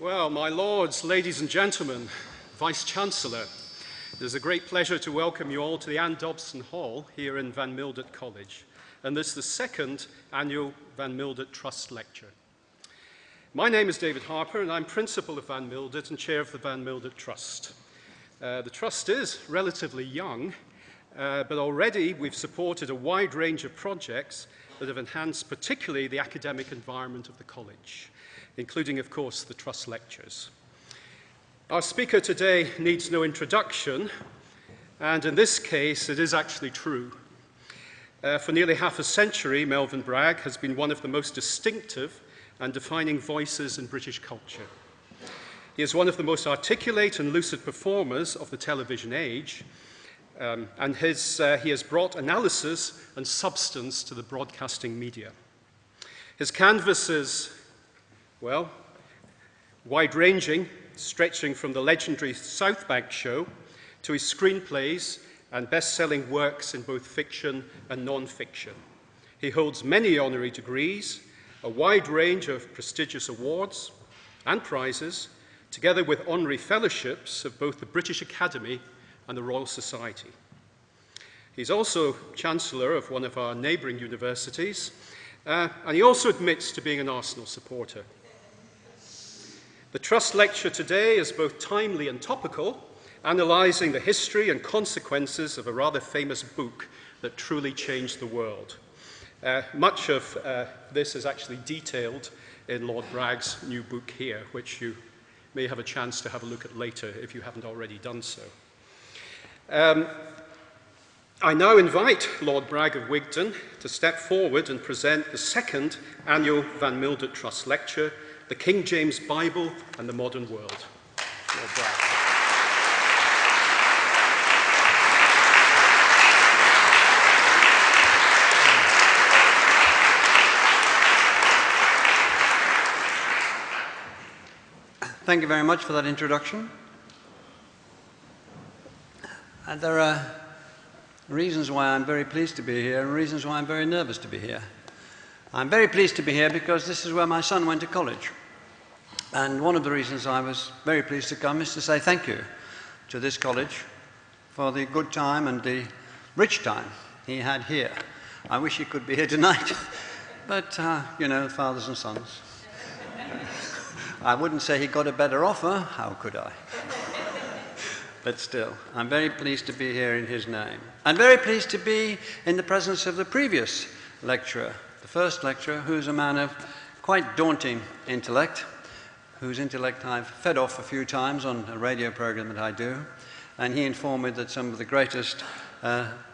Well, my lords, ladies and gentlemen, Vice-Chancellor, it is a great pleasure to welcome you all to the Anne Dobson Hall here in Van Mildert College, and this is the second annual Van Mildert Trust Lecture. My name is David Harper, and I'm Principal of Van Mildert and Chair of the Van Mildert Trust. The Trust is relatively young, but already we've supported a wide range of projects that have enhanced particularly the academic environment of the college, including, of course, the Trust Lectures. Our speaker today needs no introduction, and in this case, it is actually true. For nearly half a century, Melvyn Bragg has been one of the most distinctive and defining voices in British culture. He is one of the most articulate and lucid performers of the television age, and he has brought analysis and substance to the broadcasting media. His canvases, well, wide-ranging, stretching from the legendary South Bank show to his screenplays and best-selling works in both fiction and non-fiction. He holds many honorary degrees, a wide range of prestigious awards and prizes, together with honorary fellowships of both the British Academy and the Royal Society. He's also Chancellor of one of our neighbouring universities, and he also admits to being an Arsenal supporter. The Trust Lecture today is both timely and topical, analysing the history and consequences of a rather famous book that truly changed the world. Much of this is actually detailed in Lord Bragg's new book here, which you may have a chance to have a look at later if you haven't already done so. I now invite Lord Bragg of Wigton to step forward and present the second annual Van Mildert Trust Lecture, The King James Bible and the Modern World. Lord Bragg. Thank you very much for that introduction. And there are reasons why I'm very pleased to be here and reasons why I'm very nervous to be here. I'm very pleased to be here because this is where my son went to college. And one of the reasons I was very pleased to come is to say thank you to this college for the good time and the rich time he had here. I wish he could be here tonight, but, you know, fathers and sons. I wouldn't say he got a better offer, how could I? But still, I'm very pleased to be here in his name. I'm very pleased to be in the presence of the previous lecturer, the first lecturer, who's a man of quite daunting intellect, whose intellect I've fed off a few times on a radio program that I do, and he informed me that some of the greatest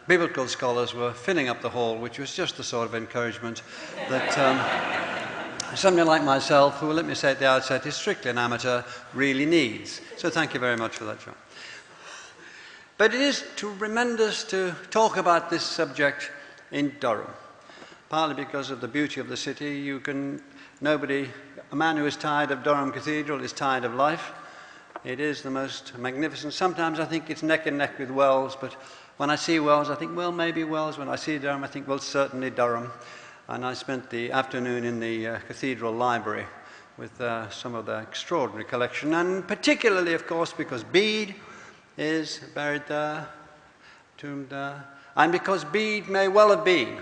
biblical scholars were filling up the hall, which was just the sort of encouragement that somebody like myself, who, let me say at the outset, is strictly an amateur, really needs. So thank you very much for that, John. But it is tremendous to talk about this subject in Durham, partly because of the beauty of the city. A man who is tired of Durham Cathedral is tired of life. It is the most magnificent. Sometimes I think it's neck and neck with Wells, but when I see Wells, I think, well, maybe Wells. When I see Durham, I think, well, certainly Durham. And I spent the afternoon in the Cathedral Library with some of the extraordinary collection, and particularly, of course, because Bede is buried there, tombed there, and because Bede may well have been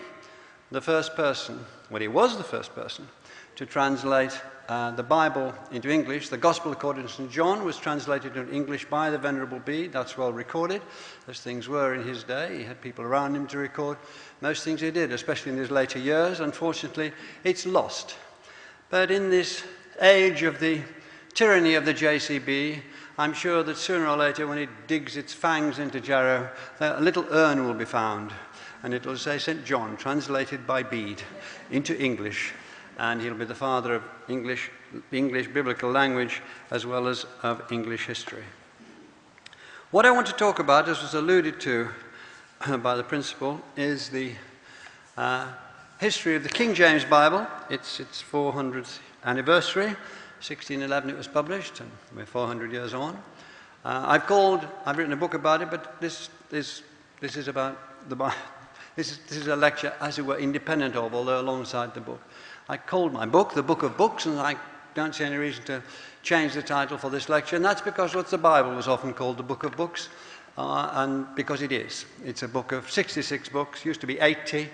the first person, well, he was the first person, to translate the Bible into English. The Gospel according to St. John was translated into English by the Venerable Bede. That's well recorded, as things were in his day. He had people around him to record most things he did, especially in his later years. Unfortunately, it's lost. But in this age of the tyranny of the JCB, I'm sure that sooner or later, when it digs its fangs into Jarrow, a little urn will be found, and it will say St. John, translated by Bede into English, and he'll be the father of English biblical language as well as of English history. What I want to talk about, as was alluded to by the principal, is the history of the King James Bible. It's its 400th anniversary. 1611 it was published, and we're 400 years on. I've written a book about it, but this is about the Bible. This is a lecture, as it were, independent of, although alongside the book. I called my book The Book of Books, and I don't see any reason to change the title for this lecture, and that's because the Bible was often called the Book of Books, and because it is. It's a book of 66 books, used to be 80,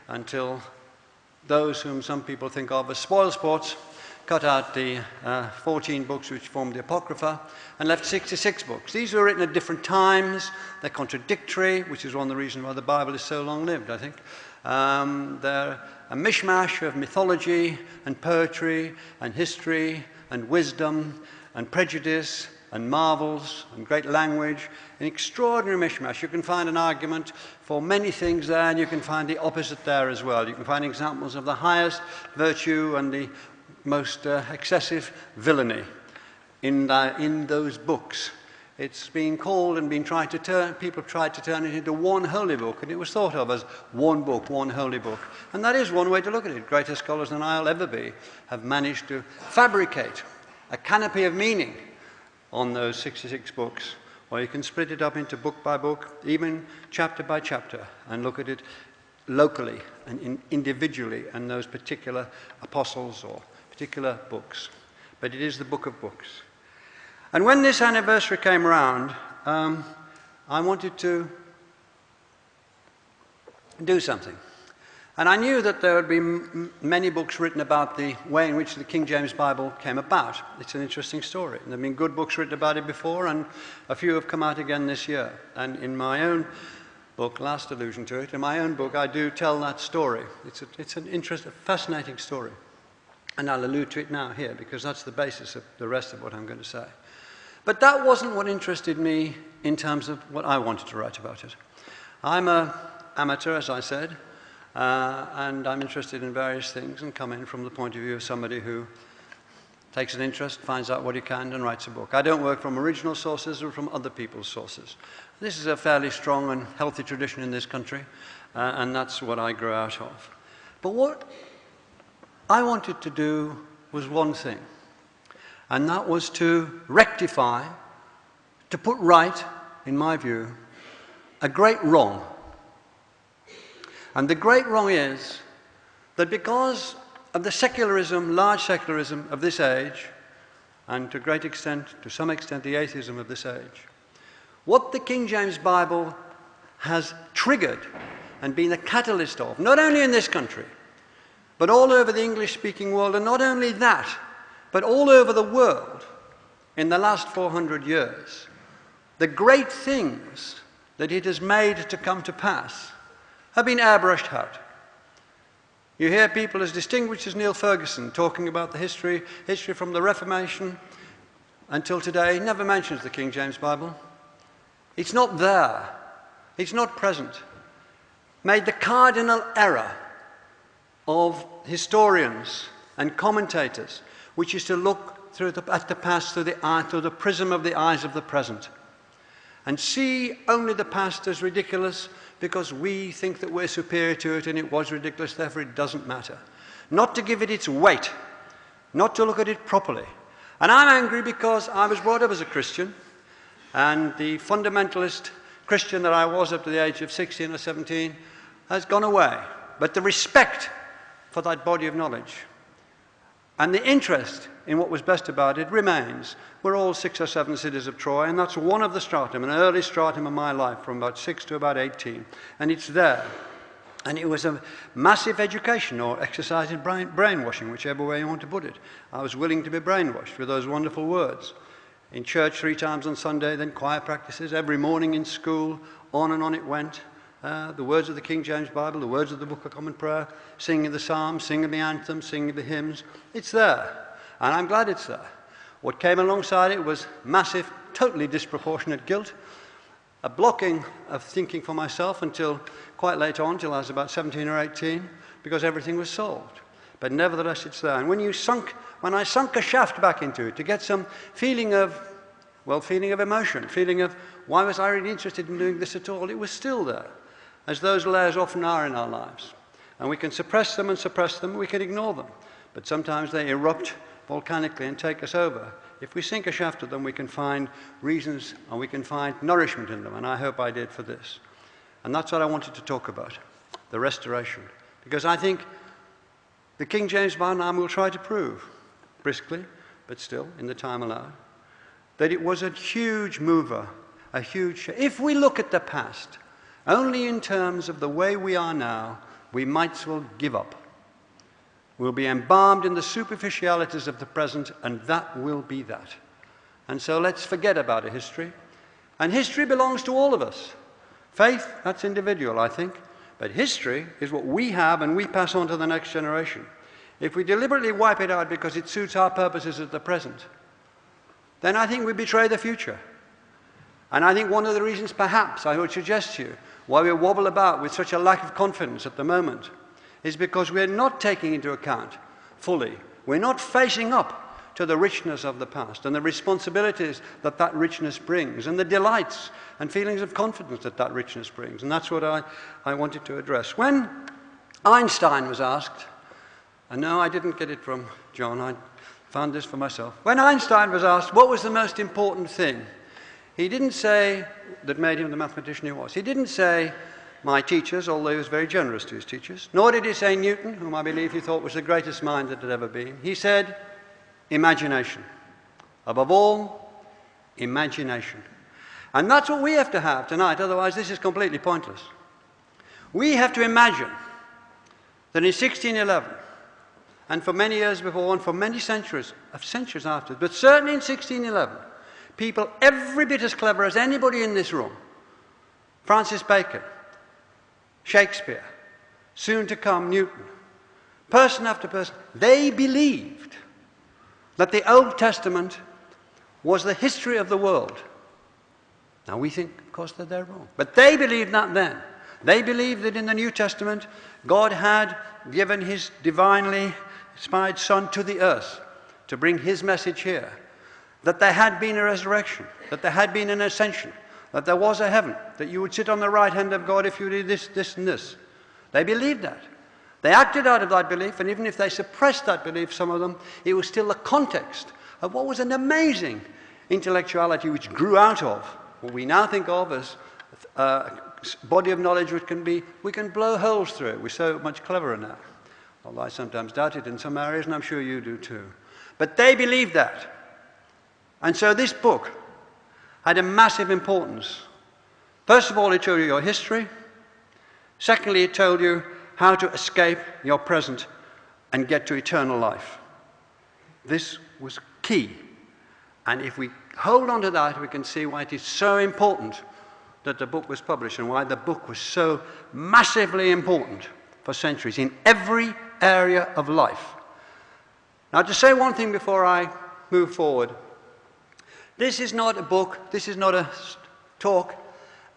until those whom some people think of as spoilsports cut out the 14 books which formed the Apocrypha and left 66 books. These were written at different times. They're contradictory, which is one of the reasons why the Bible is so long-lived, I think. They're a mishmash of mythology and poetry and history and wisdom and prejudice and marvels and great language, an extraordinary mishmash. You can find an argument for many things there, and you can find the opposite there as well. You can find examples of the highest virtue and the most excessive villainy in those books. It's been called and people tried to turn it into one holy book, and it was thought of as one book, one holy book. And that is one way to look at it. Greater scholars than I'll ever be have managed to fabricate a canopy of meaning on those 66 books, or you can split it up into book by book, even chapter by chapter, and look at it locally and individually and those particular apostles or particular books. But it is the Book of Books. And when this anniversary came around, I wanted to do something. And I knew that there would be many books written about the way in which the King James Bible came about. It's an interesting story. There have been good books written about it before, and a few have come out again this year. And in my own book, last allusion to it, in my own book, I do tell that story. It's an interesting, fascinating story. And I'll allude to it now here, because that's the basis of the rest of what I'm going to say. But that wasn't what interested me in terms of what I wanted to write about it. I'm an amateur, as I said, and I'm interested in various things and come in from the point of view of somebody who takes an interest, finds out what he can, and writes a book. I don't work from original sources or from other people's sources. This is a fairly strong and healthy tradition in this country, and that's what I grew out of. But what I wanted to do was one thing, and that was to rectify, to put right, in my view, a great wrong. And the great wrong is that because of the secularism, large secularism of this age, and to a great extent, to some extent, the atheism of this age, what the King James Bible has triggered and been a catalyst of, not only in this country, but all over the English-speaking world, and not only that, but all over the world in the last 400 years, the great things that it has made to come to pass have been airbrushed out. You hear people as distinguished as Neil Ferguson talking about the history from the Reformation until today. He never mentions the King James Bible. It's not there. It's not present. Made the cardinal error of historians and commentators, which is to look at the past through the prism of the eyes of the present, and see only the past as ridiculous because we think that we're superior to it and it was ridiculous, therefore it doesn't matter. Not to give it its weight, not to look at it properly. And I'm angry because I was brought up as a Christian, and the fundamentalist Christian that I was up to the age of 16 or 17 has gone away. But the respect for that body of knowledge and the interest in what was best about it remains. We're all 6 or 7 cities of Troy, and that's one of the stratum, an early stratum of my life from about 6 to about 18. And it's there. And it was a massive education or exercise in brainwashing, whichever way you want to put it. I was willing to be brainwashed with those wonderful words. In church 3 times on Sunday, then choir practices, every morning in school, on and on it went. The words of the King James Bible, the words of the Book of Common Prayer, singing the psalms, singing the anthems, singing the hymns. It's there, and I'm glad it's there. What came alongside it was massive, totally disproportionate guilt, a blocking of thinking for myself until quite late on, till I was about 17 or 18, because everything was solved. But nevertheless, it's there. And when I sunk a shaft back into it to get some feeling of emotion, feeling of why was I really interested in doing this at all, it was still there, as those layers often are in our lives. And we can suppress them, we can ignore them. But sometimes they erupt volcanically and take us over. If we sink a shaft at them, we can find reasons and we can find nourishment in them, and I hope I did for this. And that's what I wanted to talk about, the restoration. Because I think the King James Bible, and I will try to prove, briskly, but still in the time allowed, that it was a huge mover, a huge... If we look at the past only in terms of the way we are now, we might as well give up. We'll be embalmed in the superficialities of the present, and that will be that. And so let's forget about a history. And history belongs to all of us. Faith, that's individual, I think. But history is what we have and we pass on to the next generation. If we deliberately wipe it out because it suits our purposes at the present, then I think we betray the future. And I think one of the reasons, perhaps, I would suggest to you, why we wobble about with such a lack of confidence at the moment, is because we're not taking into account fully, we're not facing up to the richness of the past and the responsibilities that that richness brings and the delights and feelings of confidence that that richness brings. And that's what I wanted to address. When Einstein was asked, and no, I didn't get it from John, I found this for myself. When Einstein was asked what was the most important thing, he didn't say, that made him the mathematician he was, he didn't say my teachers, although he was very generous to his teachers, nor did he say Newton, whom I believe he thought was the greatest mind that had ever been. He said, imagination. Above all, imagination. And that's what we have to have tonight, otherwise this is completely pointless. We have to imagine that in 1611, and for many years before, and for many centuries after, but certainly in 1611, people every bit as clever as anybody in this room, Francis Bacon, Shakespeare, soon to come Newton, person after person, they believed that the Old Testament was the history of the world. Now we think, of course, that they're wrong. But they believed that then. They believed that in the New Testament, God had given his divinely inspired Son to the earth to bring his message here. That there had been a resurrection, that there had been an ascension, that there was a heaven, that you would sit on the right hand of God if you did this, this, and this. They believed that. They acted out of that belief, and even if they suppressed that belief, some of them, it was still the context of what was an amazing intellectuality which grew out of what we now think of as a body of knowledge which we can blow holes through it. We're so much cleverer now. Although I sometimes doubt it in some areas, and I'm sure you do too. But they believed that. And so this book had a massive importance. First of all, it told you your history. Secondly, it told you how to escape your present and get to eternal life. This was key. And if we hold on to that, we can see why it is so important that the book was published and why the book was so massively important for centuries in every area of life. Now, to say one thing before I move forward, this is not a book, this is not a talk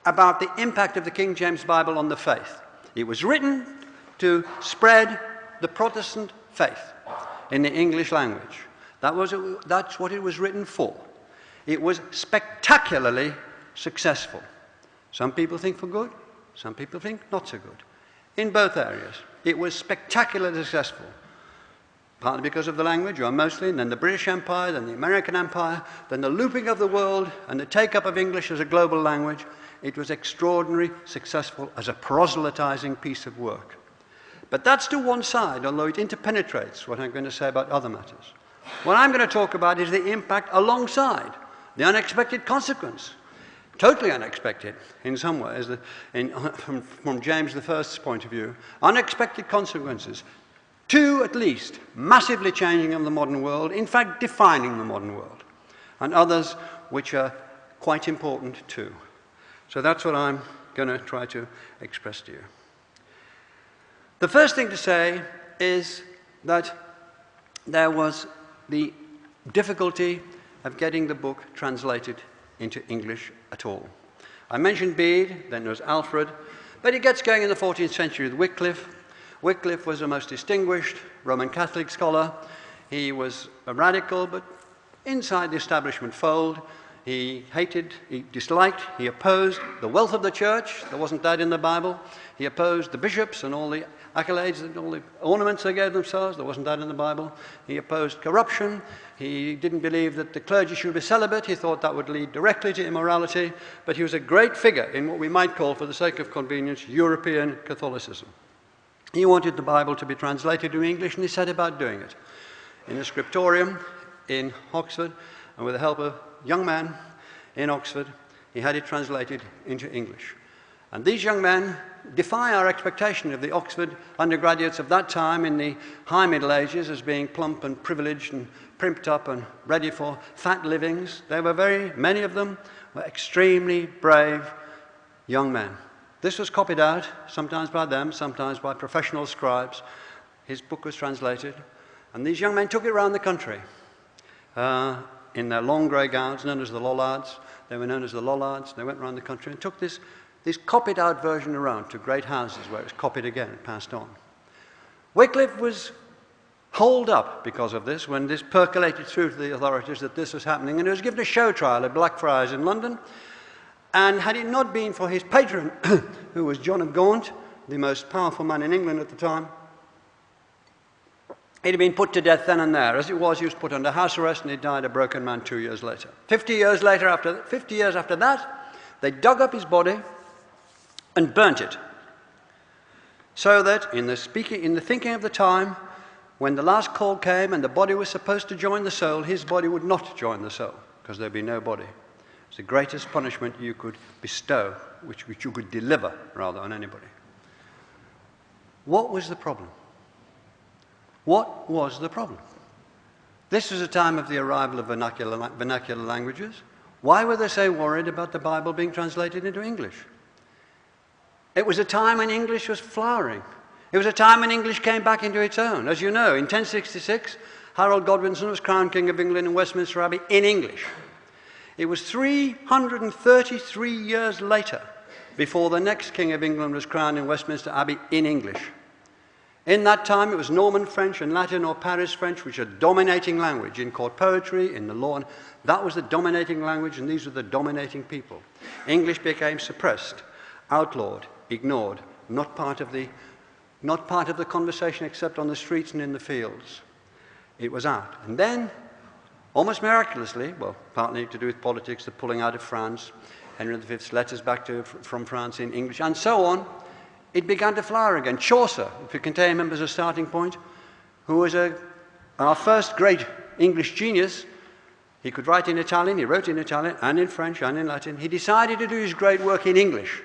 about the impact of the King James Bible on the faith. It was written to spread the Protestant faith in the English language. That's what it was written for. It was spectacularly successful. Some people think for good, some people think not so good. In both areas, it was spectacularly successful. Partly because of the language, or mostly, and then the British Empire, then the American Empire, then the looping of the world, and the take-up of English as a global language. It was extraordinarily successful as a proselytizing piece of work. But that's to one side, although it interpenetrates what I'm going to say about other matters. What I'm going to talk about is the impact alongside, the unexpected consequence. Totally unexpected in some ways, from James I's point of view. Unexpected consequences. Two, at least, massively changing of the modern world, in fact, defining the modern world. And others which are quite important too. So that's what I'm going to try to express to you. The first thing to say is that there was the difficulty of getting the book translated into English at all. I mentioned Bede, then there was Alfred, but it gets going in the 14th century with Wycliffe. Wycliffe was a most distinguished Roman Catholic scholar. He was a radical, but inside the establishment fold. He hated, he disliked, he opposed the wealth of the church. There wasn't that in the Bible. He opposed the bishops and all the accolades and all the ornaments they gave themselves. There wasn't that in the Bible. He opposed corruption. He didn't believe that the clergy should be celibate. He thought that would lead directly to immorality. But he was a great figure in what we might call, for the sake of convenience, European Catholicism. He wanted the Bible to be translated to English, and he set about doing it. in a scriptorium in Oxford, and with the help of young men in Oxford, he had it translated into English. And these young men defy our expectation of the Oxford undergraduates of that time in the high Middle Ages as being plump and privileged and primped up and ready for fat livings. They were many of them were extremely brave young men. This was copied out, sometimes by them, sometimes by professional scribes. His book was translated, and these young men took it around the country in their long grey gowns, known as the Lollards. They were known as the Lollards. They went around the country and took this copied out version around to great houses where it was copied again and passed on. Wycliffe was holed up because of this when this percolated through to the authorities that this was happening, and he was given a show trial at Blackfriars in London. And had it not been for his patron, who was John of Gaunt, the most powerful man in England at the time, he'd have been put to death then and there. As it was, he was put under house arrest and he died a broken man 2 years later. 50 years after that, they dug up his body and burnt it. So that in the thinking of the time, when the last call came and the body was supposed to join the soul, his body would not join the soul, because there'd be no body. It's the greatest punishment you could bestow, which you could deliver, rather, on anybody. What was the problem? What was the problem? This was a time of the arrival of vernacular languages. Why were they so worried about the Bible being translated into English? It was a time when English was flowering. It was a time when English came back into its own. As you know, in 1066, Harold Godwinson was crowned King of England in Westminster Abbey in English. It was 333 years later before the next King of England was crowned in Westminster Abbey in English. In that time, it was Norman French and Latin or Paris French, which are dominating language in court poetry, in the law. And that was the dominating language, and these were the dominating people. English became suppressed, outlawed, ignored, not part of the conversation except on the streets and in the fields. It was out. And then, almost miraculously, well, partly to do with politics, the pulling out of France, Henry V's letters back from France in English, and so on, it began to flower again. Chaucer, if you can remember as a starting point, who was our first great English genius. He could write in Italian, he wrote in Italian, and in French, and in Latin. He decided to do his great work in English.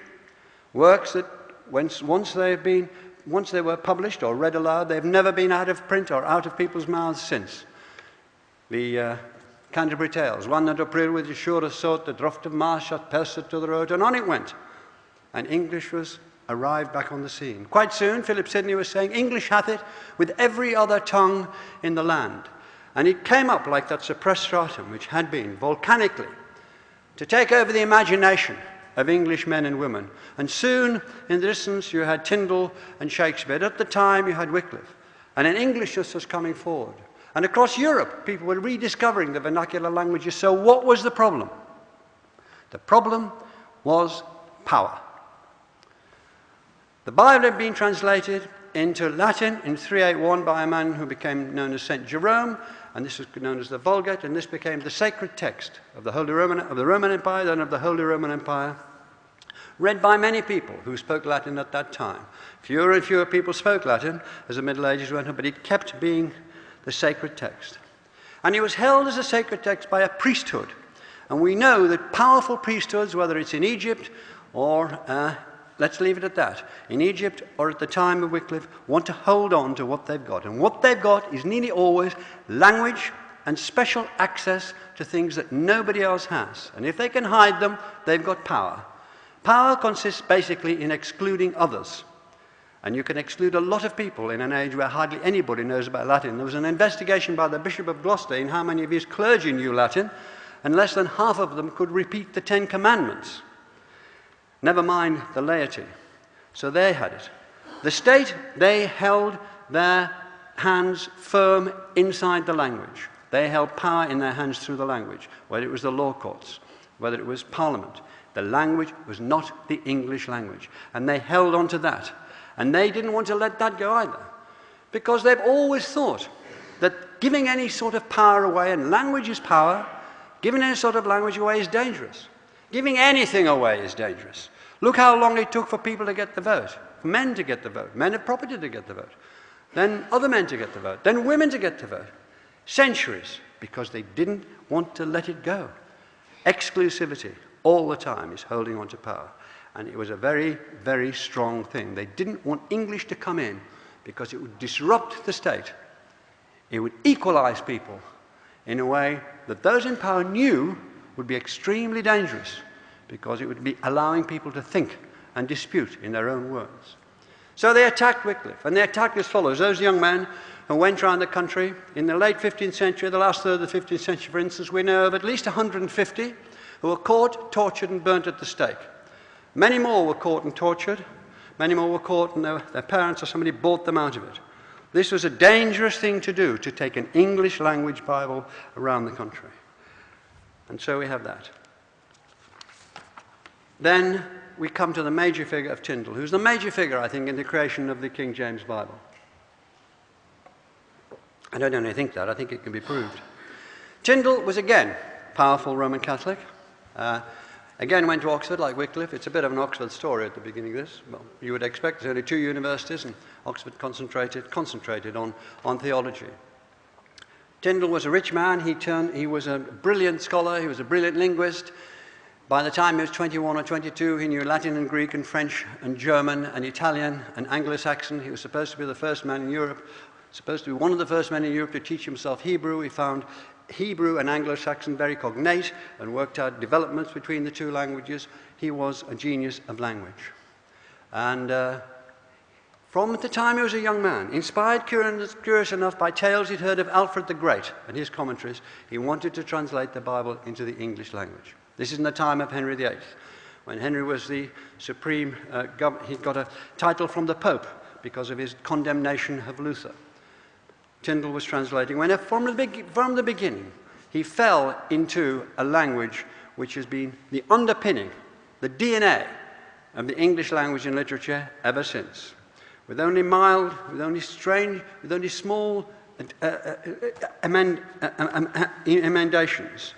Works that, once they were published or read aloud, they've never been out of print or out of people's mouths since. The Canterbury Tales, 1 April with the sure sort, the droft of marsh at perset to the road, and on it went. And English arrived back on the scene. Quite soon, Philip Sidney was saying, English hath it with every other tongue in the land. And it came up like that suppressed stratum, which had been volcanically, to take over the imagination of English men and women. And soon, in the distance, you had Tyndall and Shakespeare. At the time, you had Wycliffe. And an English just was coming forward. And across Europe, people were rediscovering the vernacular languages. So what was the problem? The problem was power. The Bible had been translated into Latin in 381 by a man who became known as St. Jerome, and this was known as the Vulgate, and this became the sacred text of the Roman Empire, then of the Holy Roman Empire, read by many people who spoke Latin at that time. Fewer and fewer people spoke Latin as the Middle Ages went on, but it kept being the sacred text. And it was held as a sacred text by a priesthood. And we know that powerful priesthoods, whether it's in Egypt or let's leave it at that. In Egypt or at the time of Wycliffe, want to hold on to what they've got. And what they've got is nearly always language and special access to things that nobody else has. And if they can hide them, they've got power. Power consists basically in excluding others. And you can exclude a lot of people in an age where hardly anybody knows about Latin. There was an investigation by the Bishop of Gloucester in how many of his clergy knew Latin, and less than half of them could repeat the 10 Commandments. Never mind the laity. So they had it. The state, they held their hands firm inside the language. They held power in their hands through the language, whether it was the law courts, whether it was Parliament. The language was not the English language. And they held on to that. And they didn't want to let that go either. Because they've always thought that giving any sort of power away, and language is power, giving any sort of language away is dangerous. Giving anything away is dangerous. Look how long it took for people to get the vote, for men to get the vote, men of property to get the vote, then other men to get the vote, then women to get the vote. Centuries, because they didn't want to let it go. Exclusivity, all the time, is holding on to power. And it was a very, very strong thing. They didn't want English to come in because it would disrupt the state. It would equalize people in a way that those in power knew would be extremely dangerous, because it would be allowing people to think and dispute in their own words. So they attacked Wycliffe, and they attacked as follows. Those young men who went around the country in the late 15th century, the last third of the 15th century, for instance, we know of at least 150 who were caught, tortured, and burnt at the stake. Many more were caught and tortured. Many more were caught and their parents or somebody bought them out of it. This was a dangerous thing to do, to take an English language Bible around the country. And so we have that. Then we come to the major figure of Tyndale, who's the major figure, I think, in the creation of the King James Bible. I don't only think that, I think it can be proved. Tyndale was, again, powerful Roman Catholic. Again, went to Oxford like Wycliffe. It's a bit of an Oxford story at the beginning of this. Well, you would expect there's only 2 universities, and Oxford concentrated on theology. Tyndale was a rich man. He was a brilliant scholar. He was a brilliant linguist. By the time he was 21 or 22, he knew Latin and Greek and French and German and Italian and Anglo-Saxon. He was supposed to be the first man in Europe, supposed to be one of the first men in Europe to teach himself Hebrew. He found Hebrew and Anglo-Saxon very cognate and worked out developments between the two languages. He was a genius of language. And from the time he was a young man, inspired, curious enough by tales he'd heard of Alfred the Great and his commentaries, he wanted to translate the Bible into the English language. This is in the time of Henry VIII, when Henry was the supreme governor. He got a title from the Pope because of his condemnation of Luther. Tyndale was translating. From the beginning, he fell into a language which has been the underpinning, the DNA of the English language and literature ever since. With only mild, with only strange, with only small emendations,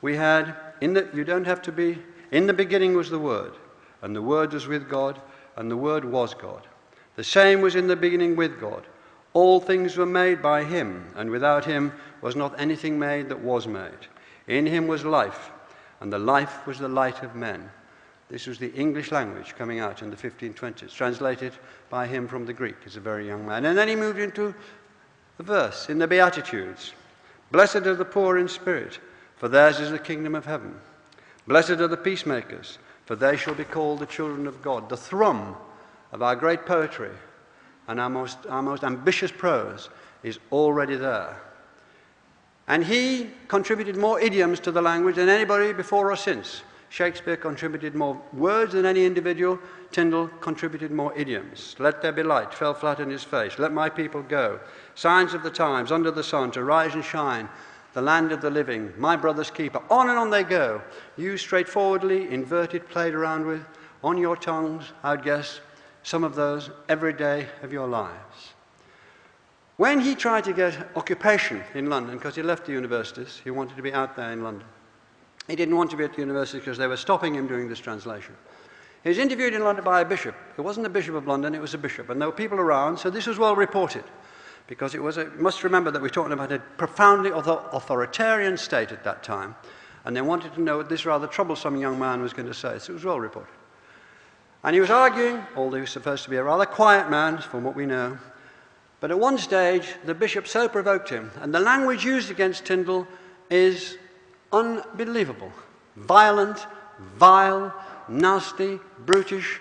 we had, in the beginning was the Word, and the Word was with God, and the Word was God. The same was in the beginning with God. All things were made by him, and without him was not anything made that was made. In him was life, and the life was the light of men. This was the English language coming out in the 1520s, translated by him from the Greek as a very young man. And then he moved into the verse in the Beatitudes. Blessed are the poor in spirit, for theirs is the kingdom of heaven. Blessed are the peacemakers, for they shall be called the children of God. The thrum of our great poetry and our most ambitious prose is already there. And he contributed more idioms to the language than anybody before or since. Shakespeare contributed more words than any individual. Tyndale contributed more idioms. Let there be light fell flat in his face. Let my people go. Signs of the times, under the sun, to rise and shine. The land of the living, my brother's keeper. On and on they go. Used straightforwardly, inverted, played around with. On your tongues, I'd guess, some of those every day of your lives. When he tried to get occupation in London, because he left the universities, he wanted to be out there in London. He didn't want to be at the university because they were stopping him doing this translation. He was interviewed in London by a bishop. It wasn't the Bishop of London, it was a bishop. And there were people around, so this was well reported. Because it was you must remember that we're talking about a profoundly authoritarian state at that time. And they wanted to know what this rather troublesome young man was going to say. So it was well reported. And he was arguing, although he was supposed to be a rather quiet man, from what we know. But at one stage, the bishop so provoked him, and the language used against Tyndale is unbelievable. Violent, vile, nasty, brutish,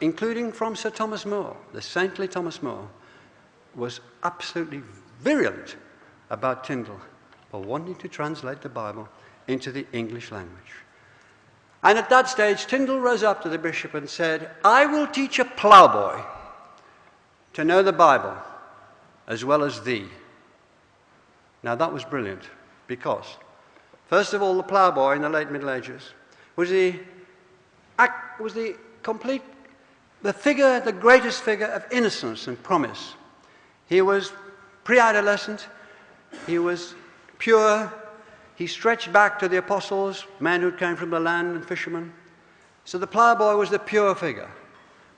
including from Sir Thomas More. The saintly Thomas More was absolutely virulent about Tyndale for wanting to translate the Bible into the English language. And at that stage, Tyndale rose up to the bishop and said, I will teach a ploughboy to know the Bible as well as thee. Now that was brilliant, because first of all, the ploughboy in the late Middle Ages was the greatest figure of innocence and promise. He was pre-adolescent, he was pure, he stretched back to the apostles, men who came from the land and fishermen. So the ploughboy was the pure figure.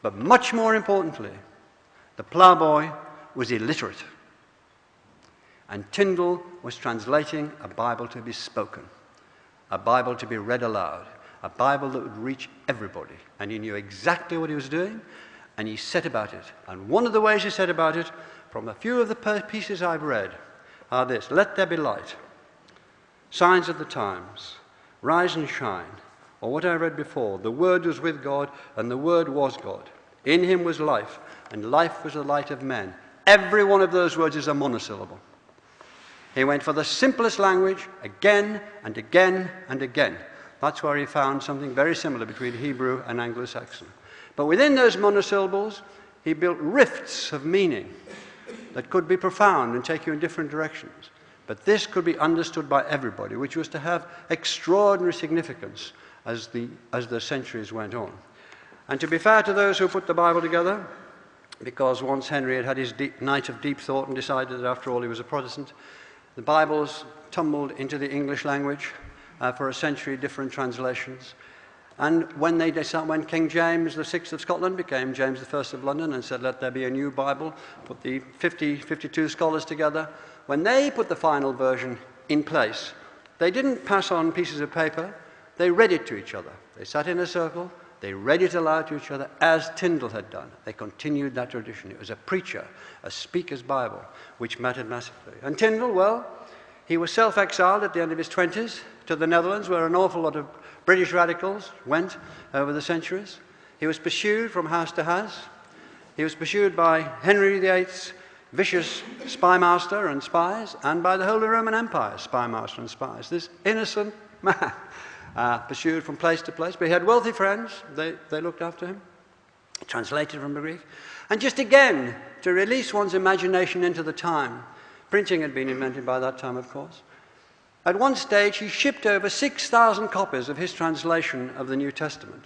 But much more importantly, the ploughboy was illiterate. And Tyndall was translating a Bible to be spoken, a Bible to be read aloud, a Bible that would reach everybody. And he knew exactly what he was doing, and he set about it. And one of the ways he set about it, from a few of the pieces I've read, are this: Let there be light, Signs of the Times, Rise and Shine, or what I read before, the Word was with God, and the Word was God. In him was life, and life was the light of men. Every one of those words is a monosyllable. He went for the simplest language again and again and again. That's where he found something very similar between Hebrew and Anglo-Saxon. But within those monosyllables, he built rifts of meaning that could be profound and take you in different directions. But this could be understood by everybody, which was to have extraordinary significance as the centuries went on. And to be fair to those who put the Bible together, because once Henry had had his night of deep thought and decided that after all he was a Protestant, the Bibles tumbled into the English language for a century, different translations. And when King James VI of Scotland became James I of London and said, let there be a new Bible, put the 52 scholars together, when they put the final version in place, they didn't pass on pieces of paper, they read it to each other. They sat in a circle, they read it aloud to each other as Tyndall had done. They continued that tradition. It was a preacher, a speaker's Bible, which mattered massively. And Tyndall, well, he was self-exiled at the end of his 20s to the Netherlands, where an awful lot of British radicals went over the centuries. He was pursued from house to house. He was pursued by Henry VIII's vicious spymaster and spies, and by the Holy Roman Empire, spymaster and spies. This innocent man, pursued from place to place, but he had wealthy friends. They looked after him, translated from the Greek. And just again, to release one's imagination into the time, printing had been invented by that time, of course. At one stage, he shipped over 6,000 copies of his translation of the New Testament.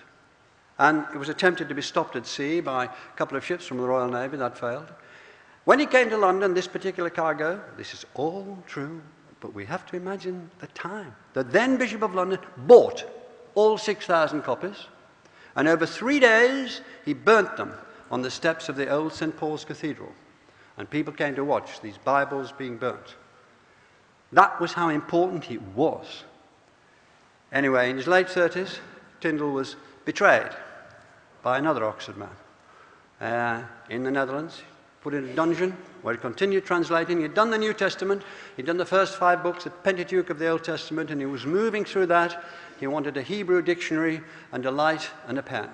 And it was attempted to be stopped at sea by a couple of ships from the Royal Navy. That failed. When he came to London, this particular cargo, this is all true, but we have to imagine the time. The then Bishop of London bought all 6,000 copies, and over 3 days, he burnt them on the steps of the old St. Paul's Cathedral. And people came to watch these Bibles being burnt. That was how important he was. Anyway, in his late 30s, Tyndall was betrayed by another Oxford man in the Netherlands, put in a dungeon where he continued translating. He'd done the New Testament, he'd done the first 5 books, the Pentateuch of the Old Testament, and he was moving through that. He wanted a Hebrew dictionary and a light and a pen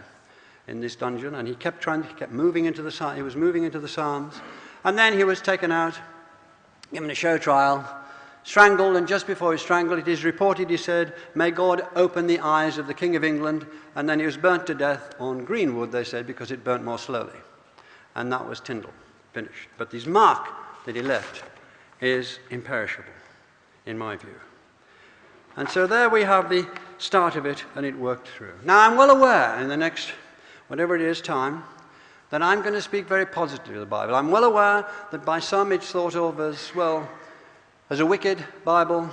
in this dungeon, and he kept moving into the he was moving into the Psalms. And then he was taken out, given a show trial, strangled, and just before he was strangled, it is reported, he said, "May God open the eyes of the King of England," and then he was burnt to death on green wood, they said, because it burnt more slowly. And that was Tyndall, finished. But his mark that he left is imperishable, in my view. And so there we have the start of it, and it worked through. Now, I'm well aware in the next, whatever it is, time, that I'm going to speak very positively of the Bible. I'm well aware that by some it's thought of as, well, as a wicked Bible,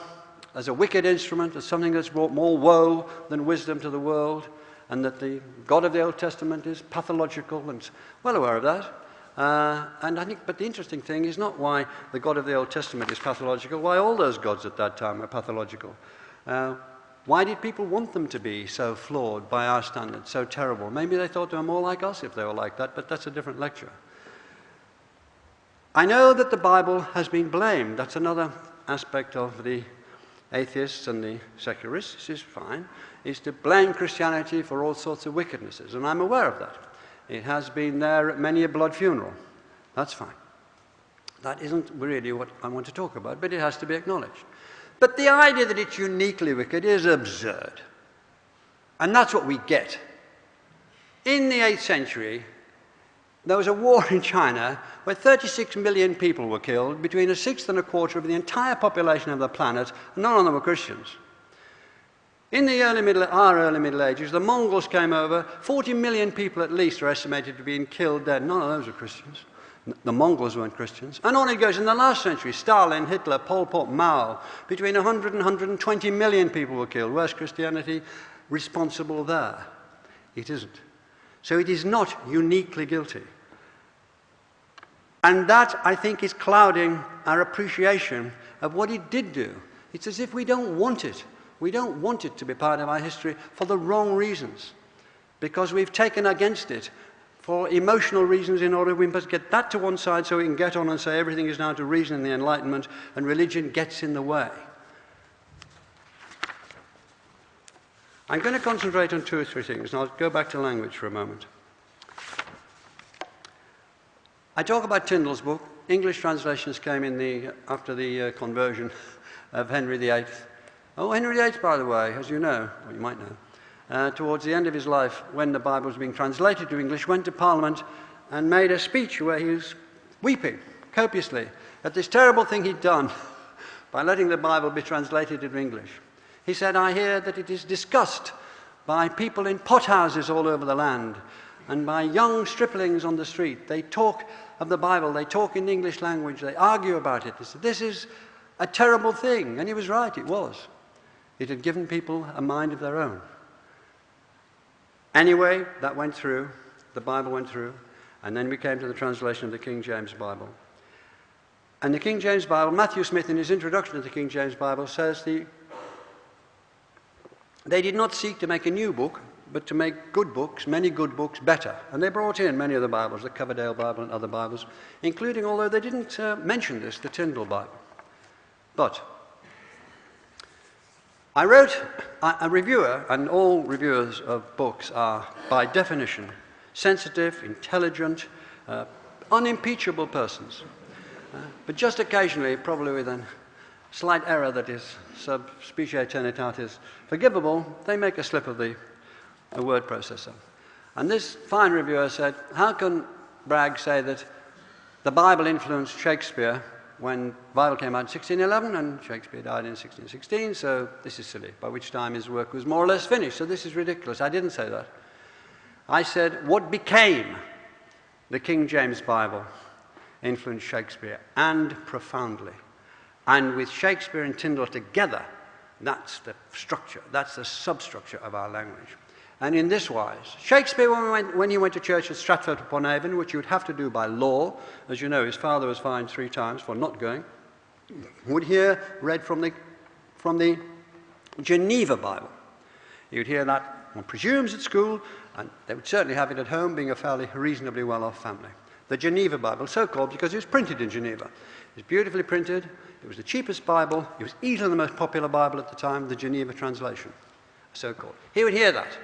as a wicked instrument, as something that's brought more woe than wisdom to the world, and that the God of the Old Testament is pathological, and well aware of that. And I think, but the interesting thing is not why the God of the Old Testament is pathological, why all those gods at that time were pathological. Why did people want them to be so flawed by our standards, so terrible? Maybe they thought they were more like us if they were like that, but that's a different lecture. I know that the Bible has been blamed. That's another aspect of the atheists and the secularists. This is fine, is to blame Christianity for all sorts of wickednesses, and I'm aware of that. It has been there at many a blood funeral. That's fine. That isn't really what I want to talk about, but it has to be acknowledged. But the idea that it's uniquely wicked is absurd. And that's what we get. In the 8th century, there was a war in China where 36 million people were killed, between 1/6 and 1/4 of the entire population of the planet, and none of them were Christians. In the our early Middle Ages, the Mongols came over, 40 million people at least are estimated to be killed dead. None of those were Christians. The Mongols weren't Christians. And on it goes. In the last century, Stalin, Hitler, Pol Pot, Mao, between 100 and 120 million people were killed. Where's Christianity responsible there? It isn't. So it is not uniquely guilty. And that, I think, is clouding our appreciation of what it did do. It's as if we don't want it. We don't want it to be part of our history for the wrong reasons, because we've taken against it for emotional reasons in order we must get that to one side so we can get on and say everything is now to reason and the Enlightenment, and religion gets in the way. I'm going to concentrate on two or three things, and I'll go back to language for a moment. I talk about Tyndall's book. English translations came in after the conversion of Henry VIII. Oh, Henry VIII, by the way, as you know, or you might know, towards the end of his life, when the Bible was being translated to English, went to Parliament and made a speech where he was weeping copiously at this terrible thing he'd done by letting the Bible be translated into English. He said, "I hear that it is discussed by people in pothouses all over the land and by young striplings on the street. They talk of the Bible, they talk in the English language, they argue about it. They said, this is a terrible thing." And he was right, it was. It had given people a mind of their own. Anyway, that went through, the Bible went through, and then we came to the translation of the King James Bible. And the King James Bible, Matthew Smith in his introduction to the King James Bible says they did not seek to make a new book, but to make good books, many good books, better. And they brought in many of the Bibles, the Coverdale Bible and other Bibles, including, although they didn't mention this, the Tyndall Bible. But I wrote a reviewer, and all reviewers of books are, by definition, sensitive, intelligent, unimpeachable persons. But just occasionally, probably with a slight error that is sub specie aeternitatis forgivable, they make a slip of the word processor. And this fine reviewer said, how can Bragg say that the Bible influenced Shakespeare when the Bible came out in 1611 and Shakespeare died in 1616, so this is silly, by which time his work was more or less finished, so this is ridiculous. I didn't say that. I said what became the King James Bible influenced Shakespeare, and profoundly. And with Shakespeare and Tyndall together, that's the structure, that's the substructure of our language. And in this wise, Shakespeare, when he went to church at Stratford-upon-Avon, which you would have to do by law, as you know, his father was fined 3 times for not going, would hear read from the Geneva Bible. You'd hear that, one presumes, at school, and they would certainly have it at home, being a fairly reasonably well-off family. The Geneva Bible, so called because it was printed in Geneva. It was beautifully printed, it was the cheapest Bible, it was easily the most popular Bible at the time, the Geneva translation, so called. He would hear that.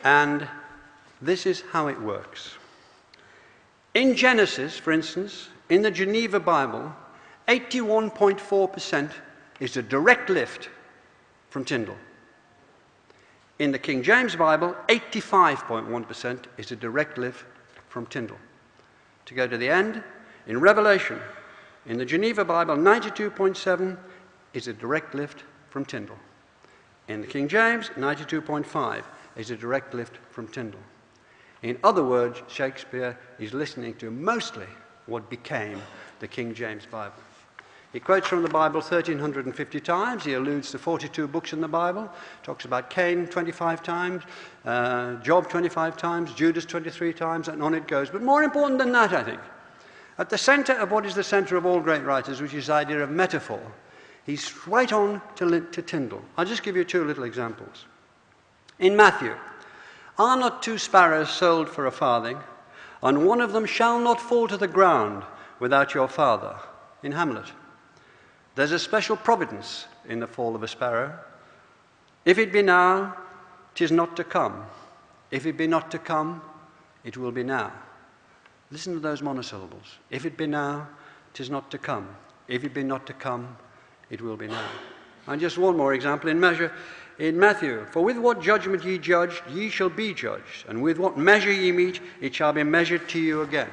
And this is how it works. In Genesis, for instance, in the Geneva Bible, 81.4% is a direct lift from Tyndall. In the King James Bible, 85.1% is a direct lift from Tyndall. To go to the end, in Revelation, in the Geneva Bible, 92.7 is a direct lift from Tyndall. In the King James, 92.5 is a direct lift from Tyndall. In other words, Shakespeare is listening to mostly what became the King James Bible. He quotes from the Bible 1,350 times. He alludes to 42 books in the Bible. Talks about Cain 25 times, Job 25 times, Judas 23 times, and on it goes. But more important than that, I think, at the center of what is the center of all great writers, which is the idea of metaphor, he's right on to Tyndall. I'll just give you 2 little examples. In Matthew, are not 2 sparrows sold for a farthing, and one of them shall not fall to the ground without your Father? In Hamlet, there's a special providence in the fall of a sparrow. If it be now, 'tis not to come. If it be not to come, it will be now. Listen to those monosyllables. If it be now, 'tis not to come. If it be not to come, it will be now. And just one more example in Matthew. For with what judgment ye judge, ye shall be judged, and with what measure ye meet, it shall be measured to you again.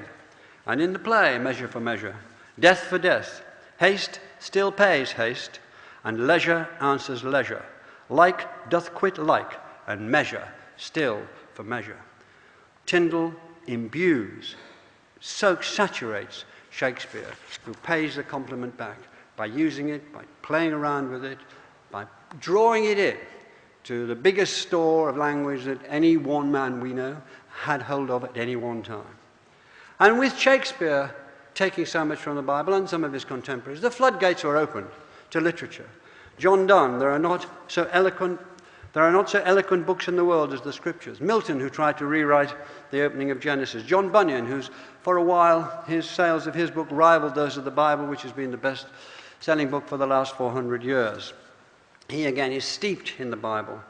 And in the play, measure for measure, death for death, haste still pays haste, and leisure answers leisure. Like doth quit like, and measure still for measure. Tyndall imbues, so saturates Shakespeare, who pays the compliment back by using it, by playing around with it, by drawing it in to the biggest store of language that any one man we know had hold of at any one time. And with Shakespeare taking so much from the Bible and some of his contemporaries, the floodgates were opened to literature. John Donne, there are not so eloquent books in the world as the Scriptures. Milton, who tried to rewrite the opening of Genesis. John Bunyan, who's, for a while, his sales of his book rivaled those of the Bible, which has been the best-selling book for the last 400 years. He, again, is steeped in the Bible.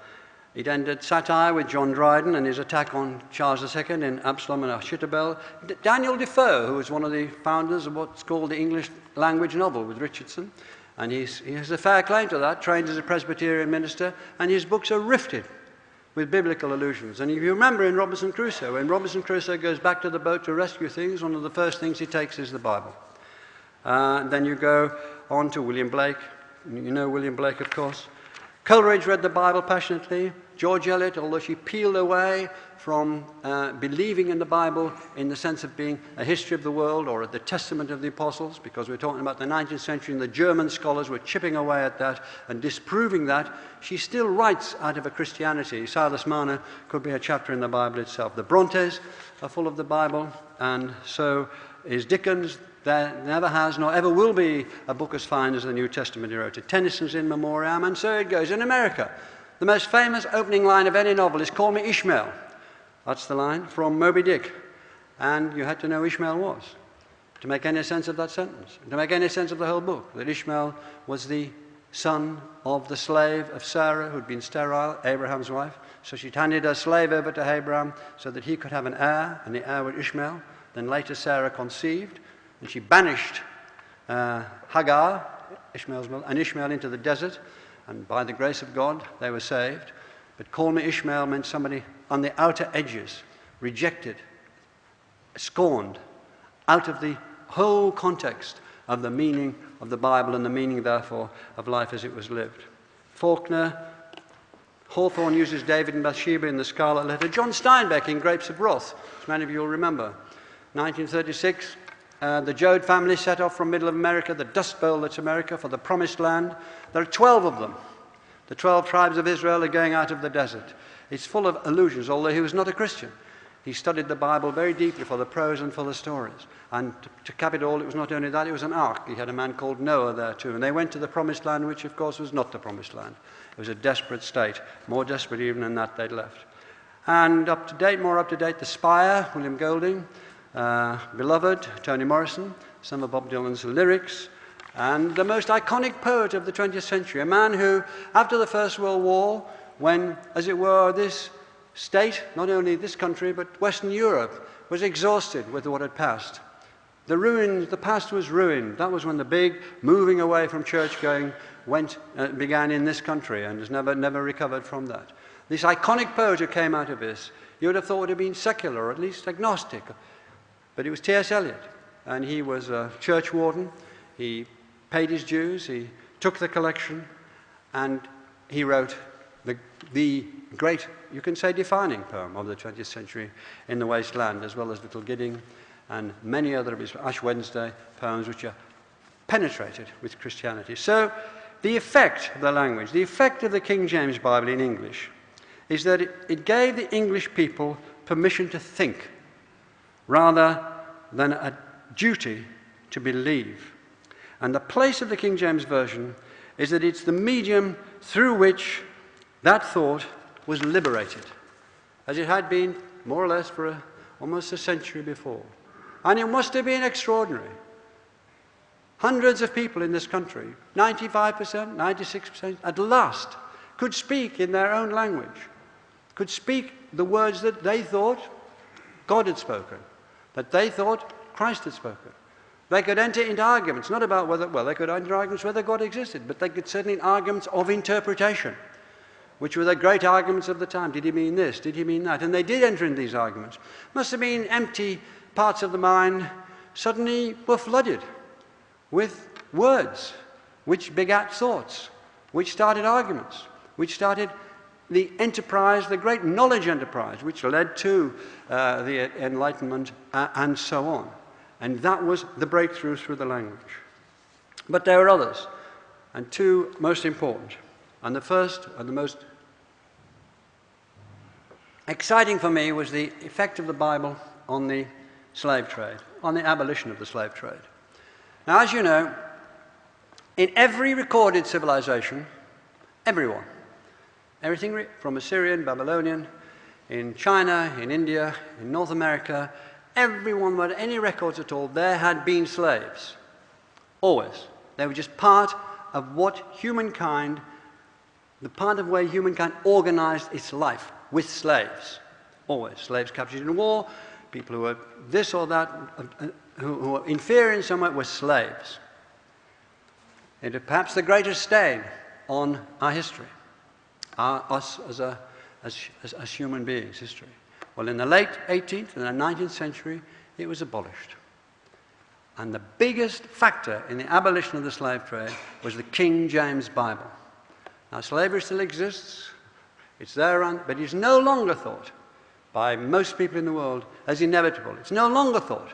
It ended satire with John Dryden and his attack on Charles II in Absalom and Ahithophel. Daniel Defoe, who was one of the founders of what's called the English language novel with Richardson, and he has a fair claim to that, trained as a Presbyterian minister, and his books are rifted with biblical allusions. And if you remember in Robinson Crusoe, when Robinson Crusoe goes back to the boat to rescue things, one of the first things he takes is the Bible. Then you go on to William Blake. You know William Blake, of course. Coleridge read the Bible passionately. George Eliot, although she peeled away from believing in the Bible in the sense of being a history of the world or the testament of the apostles, because we're talking about the 19th century and the German scholars were chipping away at that and disproving that, she still writes out of a Christianity. Silas Marner could be a chapter in the Bible itself. The Brontes are full of the Bible, and so is Dickens. There never has nor ever will be a book as fine as the New Testament he wrote. Tennyson's In Memoriam, and so it goes. In America, the most famous opening line of any novel is "Call me Ishmael." That's the line from Moby Dick. And you had to know who Ishmael was to make any sense of that sentence, to make any sense of the whole book, that Ishmael was the son of the slave of Sarah, who'd been sterile, Abraham's wife. So she'd handed her slave over to Abraham so that he could have an heir, and the heir was Ishmael. Then later Sarah conceived, and she banished Hagar, Ishmael's mother, and Ishmael into the desert, and by the grace of God, they were saved. But call me Ishmael meant somebody on the outer edges, rejected, scorned, out of the whole context of the meaning of the Bible and the meaning, therefore, of life as it was lived. Faulkner, Hawthorne uses David and Bathsheba in The Scarlet Letter. John Steinbeck in Grapes of Wrath, as many of you will remember. 1936, the Joad family set off from middle of America, the Dust Bowl that's America, for the Promised Land. There are 12 of them. The 12 tribes of Israel are going out of the desert. It's full of allusions, although he was not a Christian. He studied the Bible very deeply for the prose and for the stories. And to cap it all, it was not only that, it was an ark. He had a man called Noah there too. And they went to the Promised Land, which of course was not the Promised Land. It was a desperate state, more desperate even than that they'd left. And up to date, more up to date, The Spire, William Golding, Beloved, Toni Morrison, some of Bob Dylan's lyrics, and the most iconic poet of the 20th century, a man who, after the First World War, when, as it were, this state, not only this country, but Western Europe, was exhausted with what had passed. The past was ruined. That was when the big moving away from church-going began in this country and has never recovered from that. This iconic poet who came out of this, you would have thought would have been secular, or at least agnostic. But it was T.S. Eliot, and he was a church warden. He paid his dues, he took the collection, and he wrote the great, you can say, defining poem of the 20th century, In the Waste Land, as well as Little Gidding, and many other of his Ash Wednesday poems, which are penetrated with Christianity. So the effect of the language, the effect of the King James Bible in English, is that it gave the English people permission to think, rather than a duty to believe. And the place of the King James Version is that it's the medium through which that thought was liberated, as it had been more or less for almost a century before. And it must have been extraordinary. Hundreds of people in this country, 95%, 96%, at last could speak in their own language, could speak the words that they thought God had spoken, that they thought Christ had spoken. They could enter into arguments, not about whether, well, they could enter arguments whether God existed, but they could certainly arguments of interpretation, which were the great arguments of the time. Did he mean this? Did he mean that? And they did enter into these arguments. Must have been empty parts of the mind suddenly were flooded with words which begat thoughts, which started arguments, which started the enterprise, the great knowledge enterprise, which led to the Enlightenment and so on. And that was the breakthrough through the language. But there are others, and two most important. And the first and the most exciting for me was the effect of the Bible on the slave trade, on the abolition of the slave trade. Now, as you know, in every recorded civilization, everyone, everything from Assyrian, Babylonian, in China, in India, in North America, everyone with any records at all, there had been slaves. Always. They were just part of what humankind, the part of where humankind organized its life with slaves. Always. Slaves captured in war, people who were this or that, who were inferior in some way, were slaves. It is perhaps the greatest stain on our history, us as human beings' history. Well, in the late 18th and the 19th century, it was abolished. And the biggest factor in the abolition of the slave trade was the King James Bible. Now, slavery still exists, it's there, but it's no longer thought by most people in the world as inevitable. It's no longer thought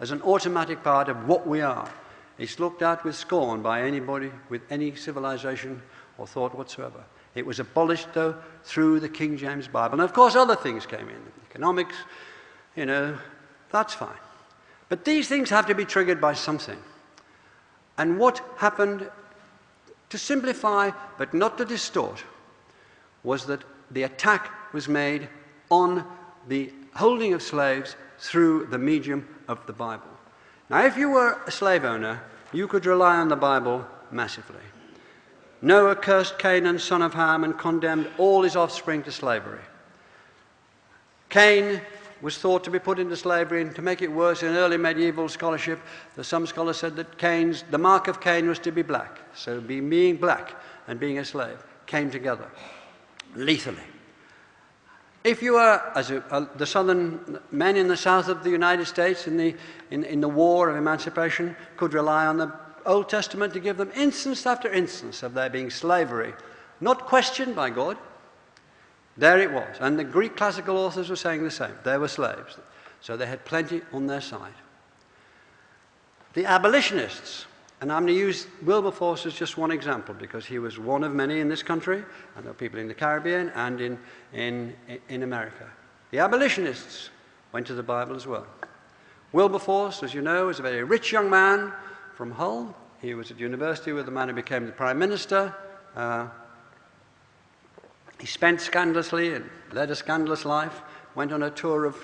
as an automatic part of what we are. It's looked at with scorn by anybody with any civilization or thought whatsoever. It was abolished, though, through the King James Bible. And, of course, other things came in. Economics, you know, that's fine. But these things have to be triggered by something. And what happened, to simplify but not to distort, was that the attack was made on the holding of slaves through the medium of the Bible. Now, if you were a slave owner, you could rely on the Bible massively. Noah cursed Canaan, son of Ham, and condemned all his offspring to slavery. Cain was thought to be put into slavery, and to make it worse, in early medieval scholarship, some scholars said that the mark of Cain was to be black. So being black and being a slave came together lethally. If you were, as the southern men in the south of the United States in the war of emancipation, could rely on the Old Testament to give them instance after instance of there being slavery, not questioned by God. There it was. And the Greek classical authors were saying the same. They were slaves. So they had plenty on their side. The abolitionists, and I'm going to use Wilberforce as just one example because he was one of many in this country, and there are people in the Caribbean and in America. The abolitionists went to the Bible as well. Wilberforce, as you know, was a very rich young man from Hull. He was at university with the man who became the Prime Minister. He spent scandalously and led a scandalous life, went on a tour of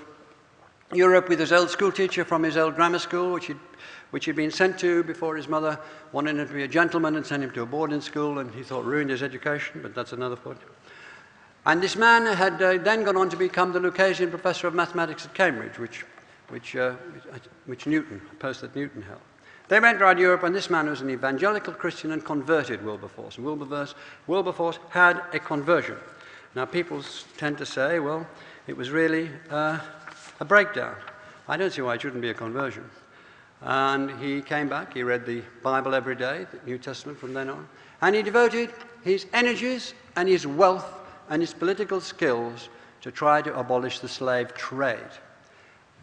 Europe with his old school teacher from his old grammar school, which he'd been sent to before his mother wanted him to be a gentleman and sent him to a boarding school, and he thought ruined his education, but that's another point. And this man had then gone on to become the Lucasian Professor of Mathematics at Cambridge, which Newton, a post that Newton held. They went around Europe, and this man was an evangelical Christian and converted Wilberforce. And Wilberforce had a conversion. Now, people tend to say, well, it was really a breakdown. I don't see why it shouldn't be a conversion. And he came back, he read the Bible every day, the New Testament from then on, and he devoted his energies and his wealth and his political skills to try to abolish the slave trade.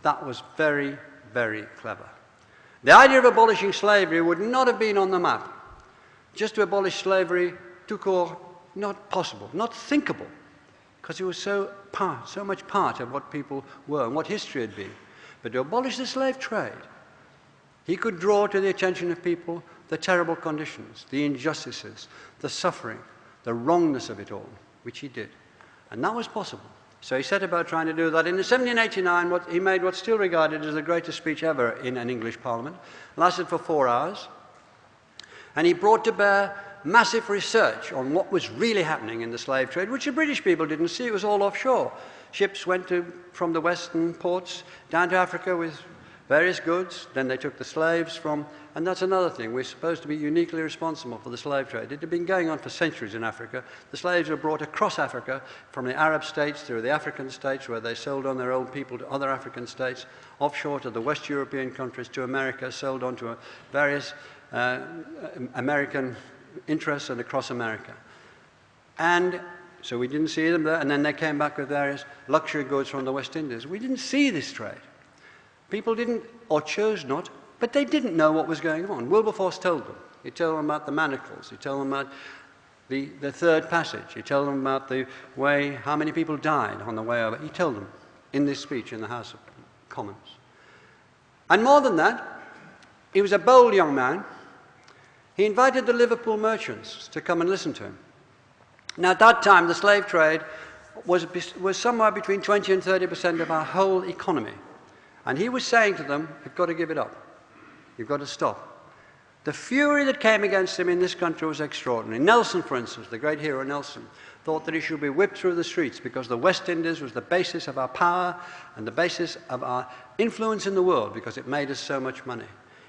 That was very, very clever. The idea of abolishing slavery would not have been on the map. Just to abolish slavery, tout court, not possible, not thinkable, because it was so much part of what people were and what history had been. But to abolish the slave trade, he could draw to the attention of people the terrible conditions, the injustices, the suffering, the wrongness of it all, which he did. And that was possible. So he set about trying to do that. In 1789, he made what's still regarded as the greatest speech ever in an English parliament. It lasted for 4 hours. And he brought to bear massive research on what was really happening in the slave trade, which the British people didn't see. It was all offshore. Ships went from the western ports down to Africa with various goods. Then they took the slaves from, and that's another thing. We're supposed to be uniquely responsible for the slave trade. It had been going on for centuries in Africa. The slaves were brought across Africa from the Arab states through the African states, where they sold on their own people to other African states, offshore to the West European countries, to America, sold on to various American interests and across America. And so we didn't see them there, and then they came back with various luxury goods from the West Indies. We didn't see this trade. People didn't, or chose not, but they didn't know what was going on. Wilberforce told them. He told them about the manacles. He told them about the third passage. He told them about the way, how many people died on the way over. He told them in this speech in the House of Commons. And more than that, he was a bold young man. He invited the Liverpool merchants to come and listen to him. Now, at that time, the slave trade was somewhere between 20 and 30% of our whole economy. And he was saying to them, you've got to give it up. You've got to stop. The fury that came against him in this country was extraordinary. Nelson, for instance, the great hero Nelson, thought that he should be whipped through the streets because the West Indies was the basis of our power and the basis of our influence in the world because it made us so much money.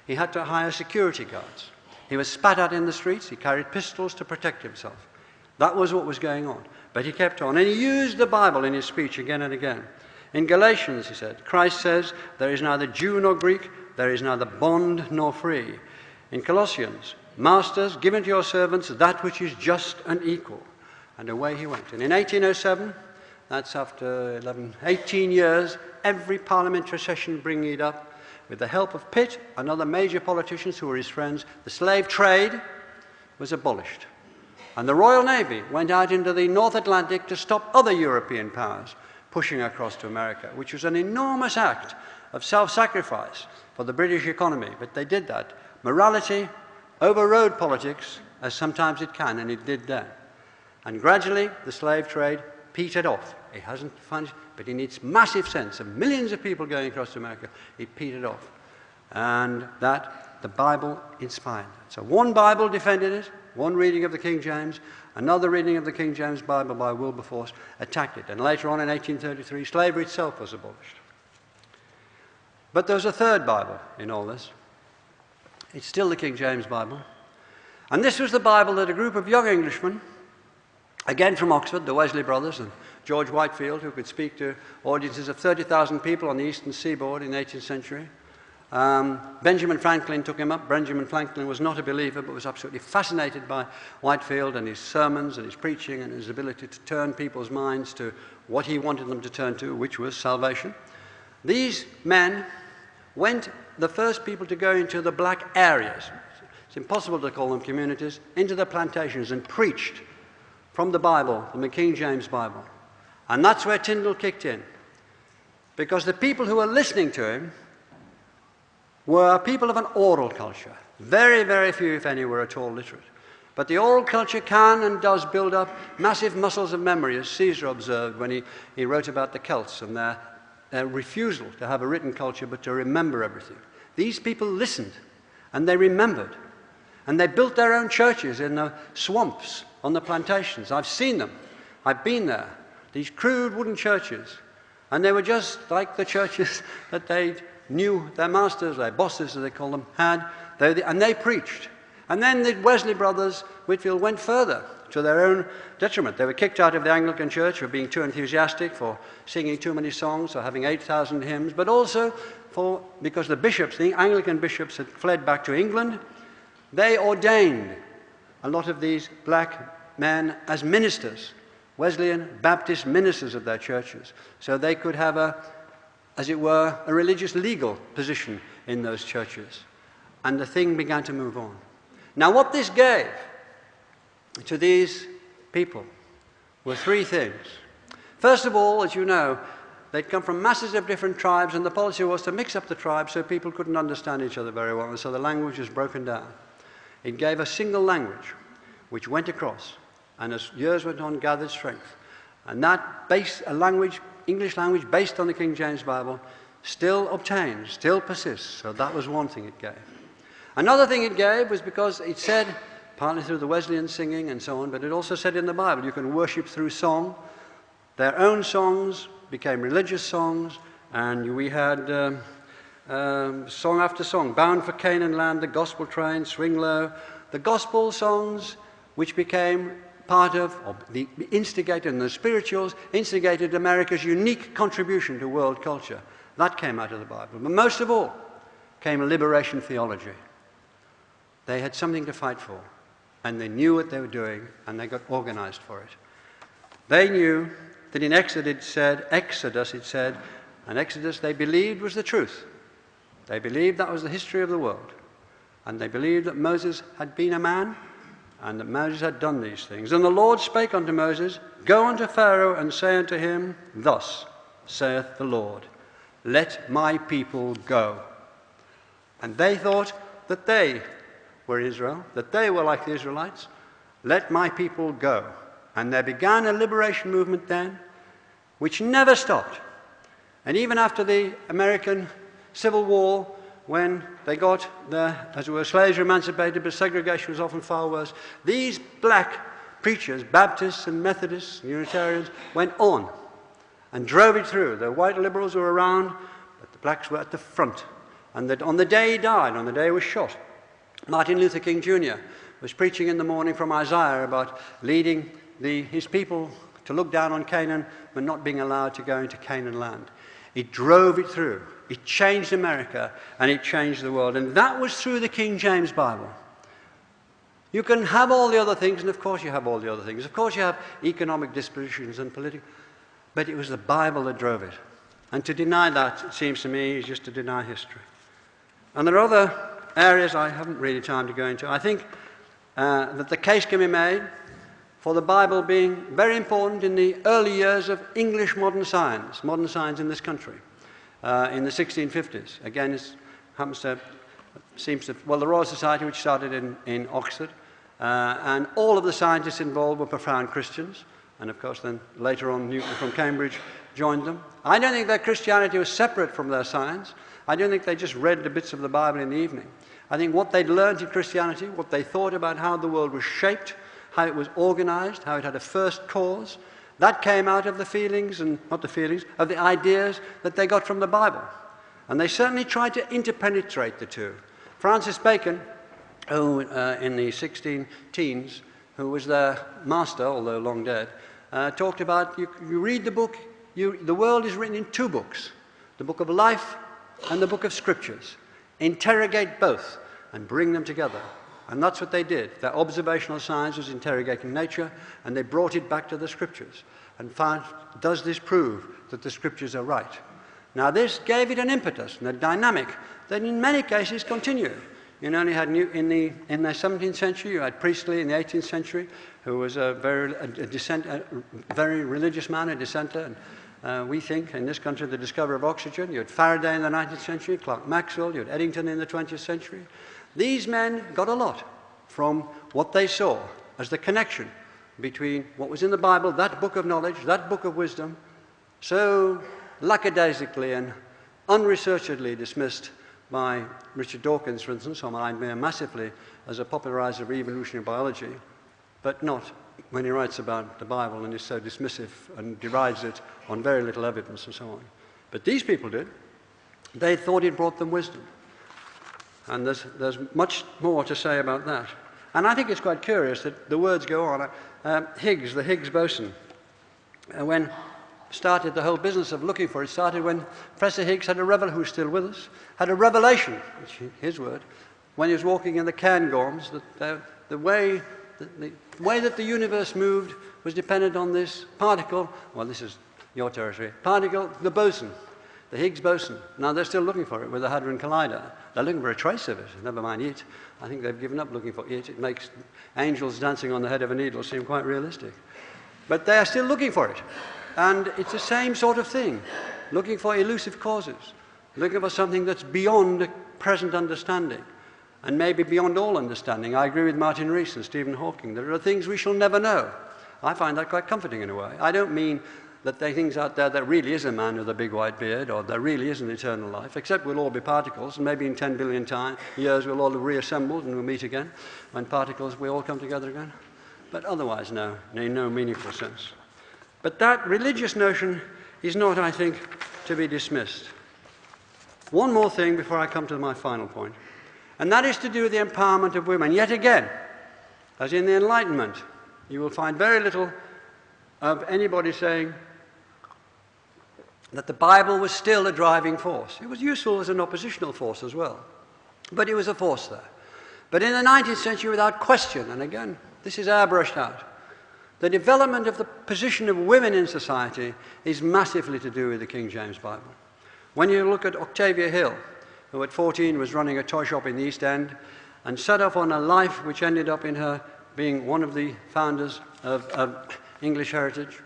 He had to hire security guards. He was spat at in the streets. He carried pistols to protect himself. That was what was going on. But he kept on. And he used the Bible in his speech again and again. In Galatians, he said, Christ says, there is neither Jew nor Greek, there is neither bond nor free. In Colossians, masters, give unto your servants that which is just and equal. And away he went. And in 1807, that's after 18 years, every parliamentary session bringing it up, with the help of Pitt and other major politicians who were his friends, the slave trade was abolished. And the Royal Navy went out into the North Atlantic to stop other European powers pushing across to America, which was an enormous act of self-sacrifice for the British economy. But they did that. Morality overrode politics, as sometimes it can, and it did then. And gradually, the slave trade petered off. It hasn't finished, but in its massive sense of millions of people going across to America, it petered off. And that, the Bible inspired. So one Bible defended it, one reading of the King James, another reading of the King James Bible by Wilberforce attacked it. And later on in 1833, slavery itself was abolished. But there was a third Bible in all this. It's still the King James Bible. And this was the Bible that a group of young Englishmen, again from Oxford, the Wesley brothers and George Whitefield, who could speak to audiences of 30,000 people on the eastern seaboard in the 18th century. Benjamin Franklin took him up. Benjamin Franklin was not a believer, but was absolutely fascinated by Whitefield and his sermons and his preaching and his ability to turn people's minds to what he wanted them to turn to, which was salvation. These men went the first people to go into the black areas, it's impossible to call them communities, into the plantations and preached from the Bible, from the King James Bible. And that's where Tyndall kicked in. Because the people who were listening to him were people of an oral culture. Very, very few, if any, were at all literate. But the oral culture can and does build up massive muscles of memory, as Caesar observed when he wrote about the Celts and their refusal to have a written culture but to remember everything. These people listened and they remembered. And they built their own churches in the swamps on the plantations. I've seen them. I've been there. These crude wooden churches. And they were just like the churches that they knew their masters, their bosses, as they call them, had. And they preached. And then the Wesley brothers, Whitefield, went further to their own detriment. They were kicked out of the Anglican Church for being too enthusiastic, for singing too many songs, for having 8,000 hymns, but also because the bishops, the Anglican bishops, had fled back to England. They ordained a lot of these black men as ministers, Wesleyan Baptist ministers of their churches, so they could have as it were, a religious legal position in those churches. And the thing began to move on. Now, what this gave to these people were three things. First of all, as you know, they'd come from masses of different tribes, and the policy was to mix up the tribes so people couldn't understand each other very well, and so the language was broken down. It gave a single language which went across, and as years went on, gathered strength. And that English language based on the King James Bible still obtains, still persists. So that was one thing it gave. Another thing it gave was because it said, partly through the Wesleyan singing and so on, but it also said in the Bible, you can worship through song. Their own songs became religious songs, and we had song after song, Bound for Canaan Land, the Gospel Train, Swing Low, the gospel songs, which became part of, or the instigated, and the spirituals instigated America's unique contribution to world culture. That came out of the Bible. But most of all came a liberation theology. They had something to fight for, and they knew what they were doing, and they got organized for it. They knew that in Exodus it said, and Exodus they believed was the truth. They believed that was the history of the world. And they believed that Moses had been a man, and that Moses had done these things. And the Lord spake unto Moses, Go unto Pharaoh, and say unto him, Thus saith the Lord, Let my people go. And they thought that they were Israel, that they were like the Israelites. Let my people go. And there began a liberation movement then, which never stopped. And even after the American Civil War, when they got as it were, slaves were emancipated, but segregation was often far worse, these black preachers, Baptists and Methodists and Unitarians, went on and drove it through. The white liberals were around, but the blacks were at the front. And that on the day he died, on the day he was shot, Martin Luther King Jr. was preaching in the morning from Isaiah about leading his people to look down on Canaan, but not being allowed to go into Canaan land. It drove it through. It changed America, and it changed the world. And that was through the King James Bible. You can have all the other things, and of course you have all the other things. Of course you have economic dispositions and political, but it was the Bible that drove it. And to deny that, it seems to me, is just to deny history. And there are other areas I haven't really time to go into. I think that the case can be made for the Bible being very important in the early years of English modern science in this country, in the 1650s. Again, it the Royal Society, which started in Oxford, and all of the scientists involved were profound Christians, and of course then later on Newton from Cambridge joined them. I don't think their Christianity was separate from their science. I don't think they just read the bits of the Bible in the evening. I think what they'd learned in Christianity, what they thought about how the world was shaped, how it was organized, how it had a first cause, that came out of the feelings, and not the feelings, of the ideas that they got from the Bible. And they certainly tried to interpenetrate the two. Francis Bacon, who in the 16 teens, who was their master, although long dead, talked about, you read the book, the world is written in two books, the book of life and the book of scriptures. Interrogate both and bring them together. And that's what they did. Their observational science was interrogating nature, and they brought it back to the scriptures and found, does this prove that the scriptures are right? Now this gave it an impetus and a dynamic that in many cases continued. You only had in the 17th century, you had Priestley in the 18th century, who was a very religious man, a dissenter, and we think in this country the discoverer of oxygen. You had Faraday in the 19th century, Clerk Maxwell, you had Eddington in the 20th century. These men got a lot from what they saw as the connection between what was in the Bible, that book of knowledge, that book of wisdom, so lackadaisically and unresearchedly dismissed by Richard Dawkins, for instance, whom I admire massively as a popularizer of evolutionary biology, but not when he writes about the Bible and is so dismissive and derides it on very little evidence and so on. But these people did. They thought it brought them wisdom. And there's much more to say about that. And I think it's quite curious that the words go on. Higgs, the Higgs boson, when started the whole business of looking for it, started when Professor Higgs had who's still with us, had a revelation, which is his word, when he was walking in the Cairngorms, that the way that the universe moved was dependent on this particle, well, this is your territory, particle, the boson, the Higgs boson. Now they're still looking for it with the Hadron Collider. They're looking for a trace of it, never mind it. I think they've given up looking for it. It makes angels dancing on the head of a needle seem quite realistic. But they are still looking for it. And it's the same sort of thing, looking for elusive causes, looking for something that's beyond present understanding, and maybe beyond all understanding. I agree with Martin Rees and Stephen Hawking. There are things we shall never know. I find that quite comforting in a way. I don't mean that there are things out there that really is a man with a big white beard, or there really is an eternal life, except we'll all be particles, and maybe in 10 billion years we'll all have reassembled and we'll meet again, when particles, we all come together again. But otherwise, no, in no meaningful sense. But that religious notion is not, I think, to be dismissed. One more thing before I come to my final point, and that is to do with the empowerment of women. Yet again, as in the Enlightenment, you will find very little of anybody saying that the Bible was still a driving force. It was useful as an oppositional force as well, but it was a force there. But in the 19th century, without question, and again, this is airbrushed out, the development of the position of women in society is massively to do with the King James Bible. When you look at Octavia Hill, who at 14 was running a toy shop in the East End and set off on a life which ended up in her being one of the founders of English heritage,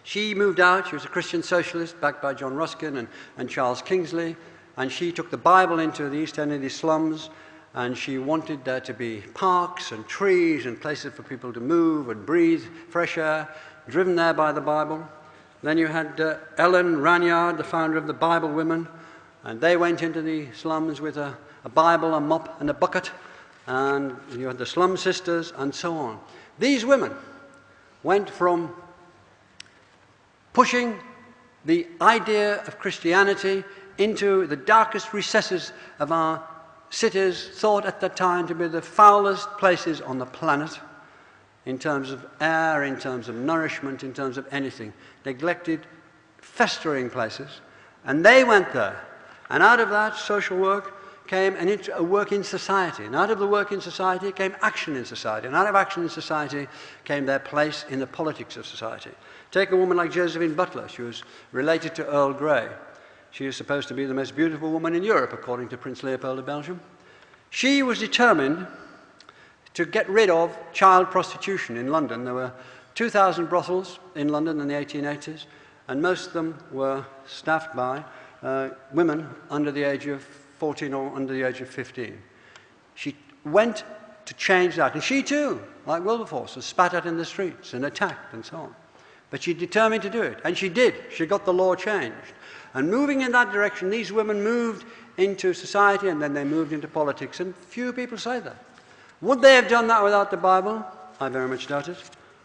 she moved out. She was a Christian socialist backed by John Ruskin and Charles Kingsley, and she took the Bible into the East End of the slums, and she wanted there to be parks and trees and places for people to move and breathe fresh air, driven there by the Bible. Then you had Ellen Ranyard, the founder of the Bible Women, and they went into the slums with a Bible, a mop, and a bucket, and you had the Slum Sisters, and so on. These women went from pushing the idea of Christianity into the darkest recesses of our cities, thought at the time to be the foulest places on the planet, in terms of air, in terms of nourishment, in terms of anything. Neglected, festering places. And they went there. And out of that social work came a work in society. And out of the work in society came action in society. And out of action in society came their place in the politics of society. Take a woman like Josephine Butler. She was related to Earl Grey. She is supposed to be the most beautiful woman in Europe, according to Prince Leopold of Belgium. She was determined to get rid of child prostitution in London. There were 2,000 brothels in London in the 1880s, and most of them were staffed by women under the age of 14 or under the age of 15. She went to change that, and she too, like Wilberforce, was spat at in the streets and attacked and so on. But she determined to do it, and she did. She got the law changed. And moving in that direction, these women moved into society, and then they moved into politics, and few people say that. Would they have done that without the Bible? I very much doubt it.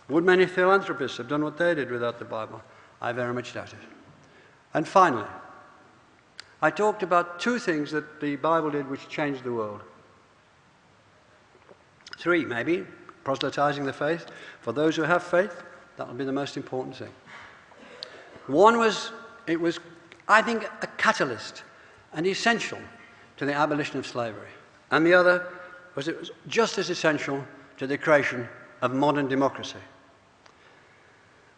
Would many philanthropists have done what they did without the Bible? I very much doubt it. And finally, I talked about two things that the Bible did which changed the world. Three, maybe. Proselytizing the faith. For those who have faith, that will be the most important thing. One was, it was, I think, a catalyst and essential to the abolition of slavery. And the other was it was just as essential to the creation of modern democracy.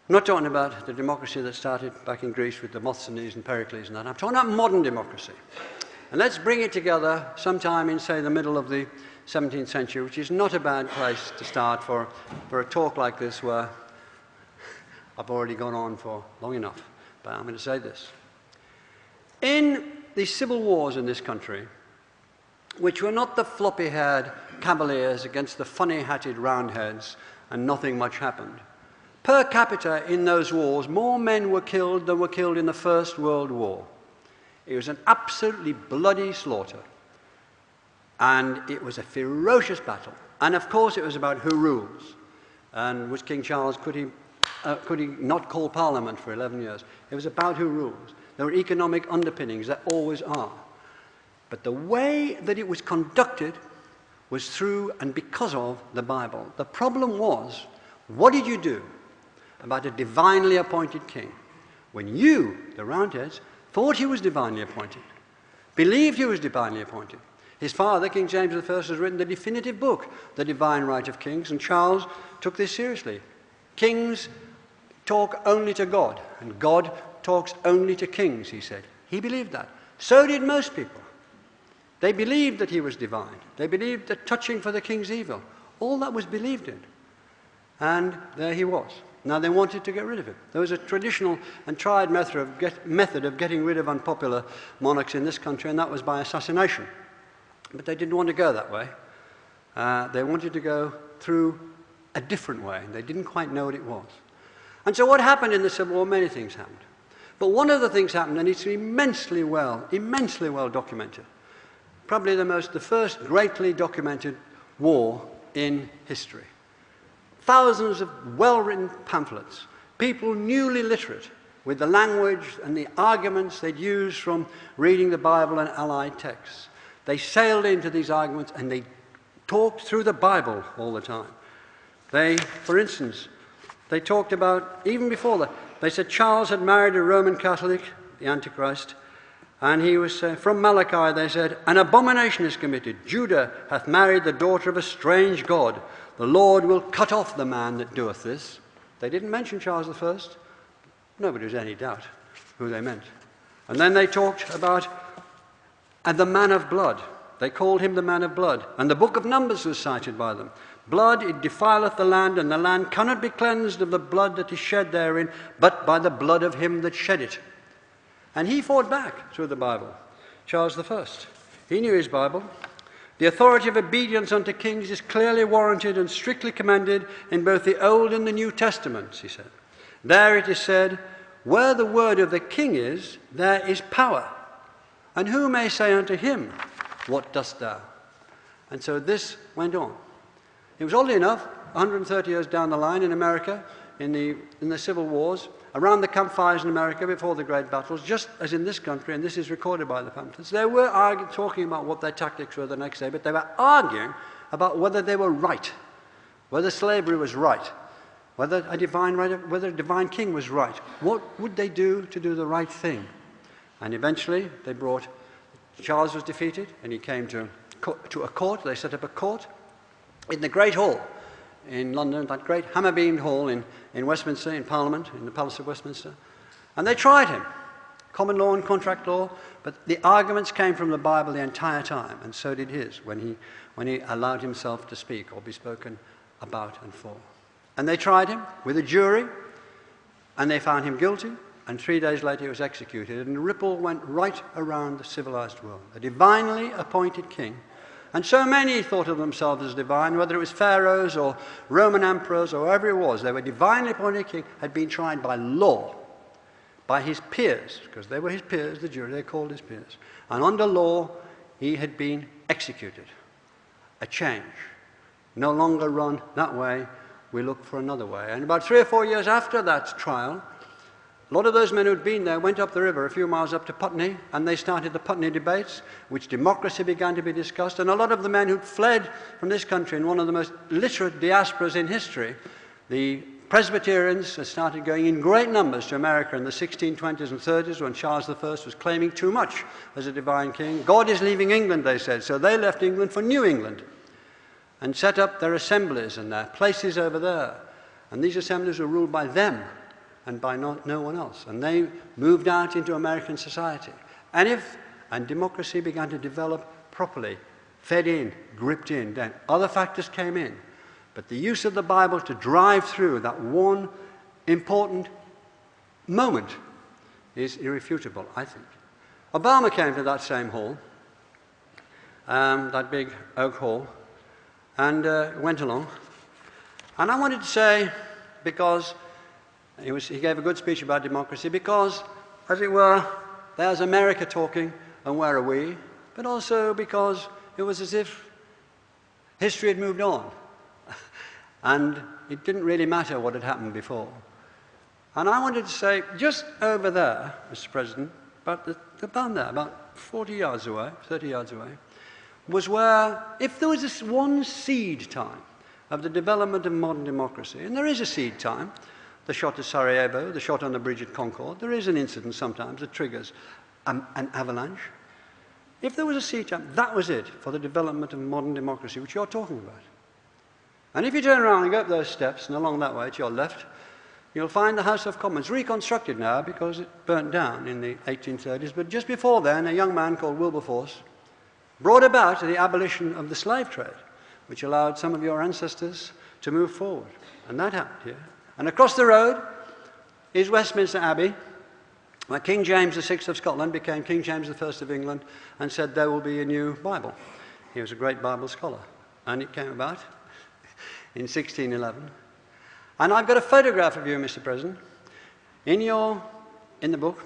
I'm not talking about the democracy that started back in Greece with Demosthenes and Pericles and that. I'm talking about modern democracy. And let's bring it together sometime in, say, the middle of the 17th century, which is not a bad place to start for a talk like this where I've already gone on for long enough. But I'm going to say this. In the civil wars in this country, which were not the floppy-haired cavaliers against the funny-hatted roundheads and nothing much happened, per capita in those wars, more men were killed than were killed in the First World War. It was an absolutely bloody slaughter. And it was a ferocious battle. And of course it was about who rules. And was King Charles, could he not call Parliament for 11 years? It was about who rules. There were economic underpinnings, there always are. But the way that it was conducted was through and because of the Bible. The problem was, what did you do about a divinely appointed king when you, the Roundheads, thought he was divinely appointed, believed he was divinely appointed? His father, King James I, has written the definitive book, The Divine Right of Kings, and Charles took this seriously. Kings talk only to God, and God talks only to kings, he said. He believed that. So did most people. They believed that he was divine. They believed that touching for the king's evil. All that was believed in. And there he was. Now they wanted to get rid of him. There was a traditional and tried method of getting rid of unpopular monarchs in this country, and that was by assassination. But they didn't want to go that way. They wanted to go through a different way. They didn't quite know what it was. And so what happened in the Civil War? Many things happened. But one of the things happened, and it's immensely well documented. Probably the first greatly documented war in history. Thousands of well-written pamphlets, people newly literate with the language and the arguments they'd used from reading the Bible and allied texts. They sailed into these arguments and they talked through the Bible all the time. For instance, they talked about, even before that, they said Charles had married a Roman Catholic, the Antichrist, and he was, from Malachi, they said, an abomination is committed. Judah hath married the daughter of a strange god. The Lord will cut off the man that doeth this. They didn't mention Charles I. Nobody has any doubt who they meant. And then they talked about the man of blood. They called him the man of blood. And the book of Numbers was cited by them. Blood, it defileth the land, and the land cannot be cleansed of the blood that is shed therein, but by the blood of him that shed it. And he fought back through the Bible. Charles I. He knew his Bible. The authority of obedience unto kings is clearly warranted and strictly commended in both the Old and the New Testaments, he said. There it is said, where the word of the king is, there is power. And who may say unto him, what dost thou? And so this went on. It was oddly enough, 130 years down the line in America, in the civil wars, around the campfires in America before the great battles, just as in this country, and this is recorded by the pamphlets, they were talking about what their tactics were the next day, but they were arguing about whether they were right, whether slavery was right, whether a divine king was right. What would they do to do the right thing? And eventually Charles was defeated, and he came to a court. They set up a court in the Great Hall in London, that great hammer-beamed hall in Westminster, in Parliament, in the Palace of Westminster. And they tried him, common law and contract law, but the arguments came from the Bible the entire time, and so did his, when he allowed himself to speak or be spoken about and for. And they tried him with a jury, and they found him guilty, and 3 days later he was executed, and the ripple went right around the civilized world. A divinely appointed king. And so many thought of themselves as divine, whether it was pharaohs or Roman emperors or whoever it was. They were divinely appointed king, had been tried by law, by his peers, because they were his peers, the jury, they called his peers. And under law, he had been executed. A change. No longer run that way, we look for another way. And about 3 or 4 years after that trial, a lot of those men who'd been there went up the river a few miles up to Putney, and they started the Putney debates, which democracy began to be discussed. And a lot of the men who'd fled from this country in one of the most literate diasporas in history, the Presbyterians, had started going in great numbers to America in the 1620s and 30s when Charles I was claiming too much as a divine king. God is leaving England, they said. So they left England for New England and set up their assemblies and their places over there. And these assemblies were ruled by them and by no one else. And they moved out into American society. And democracy began to develop properly, fed in, gripped in. Then other factors came in. But the use of the Bible to drive through that one important moment is irrefutable, I think. Obama came to that same hall, that big oak hall, and went along. And I wanted to say, because he gave a good speech about democracy, because, as it were, there's America talking, and where are we? But also because it was as if history had moved on. And it didn't really matter what had happened before. And I wanted to say, just over there, Mr. President, about 40 yards away, 30 yards away, was where, if there was this one seed time of the development of modern democracy, and there is a seed time, the shot at Sarajevo, the shot on the bridge at Concord, there is an incident sometimes that triggers an avalanche. If there was a seed time, that was it for the development of modern democracy, which you're talking about. And if you turn around and go up those steps and along that way to your left, you'll find the House of Commons, reconstructed now because it burnt down in the 1830s. But just before then, a young man called Wilberforce brought about the abolition of the slave trade, which allowed some of your ancestors to move forward. And that happened here. And across the road is Westminster Abbey, where King James VI of Scotland became King James I of England and said there will be a new Bible. He was a great Bible scholar. And it came about in 1611. And I've got a photograph of you, Mr. President, in the book,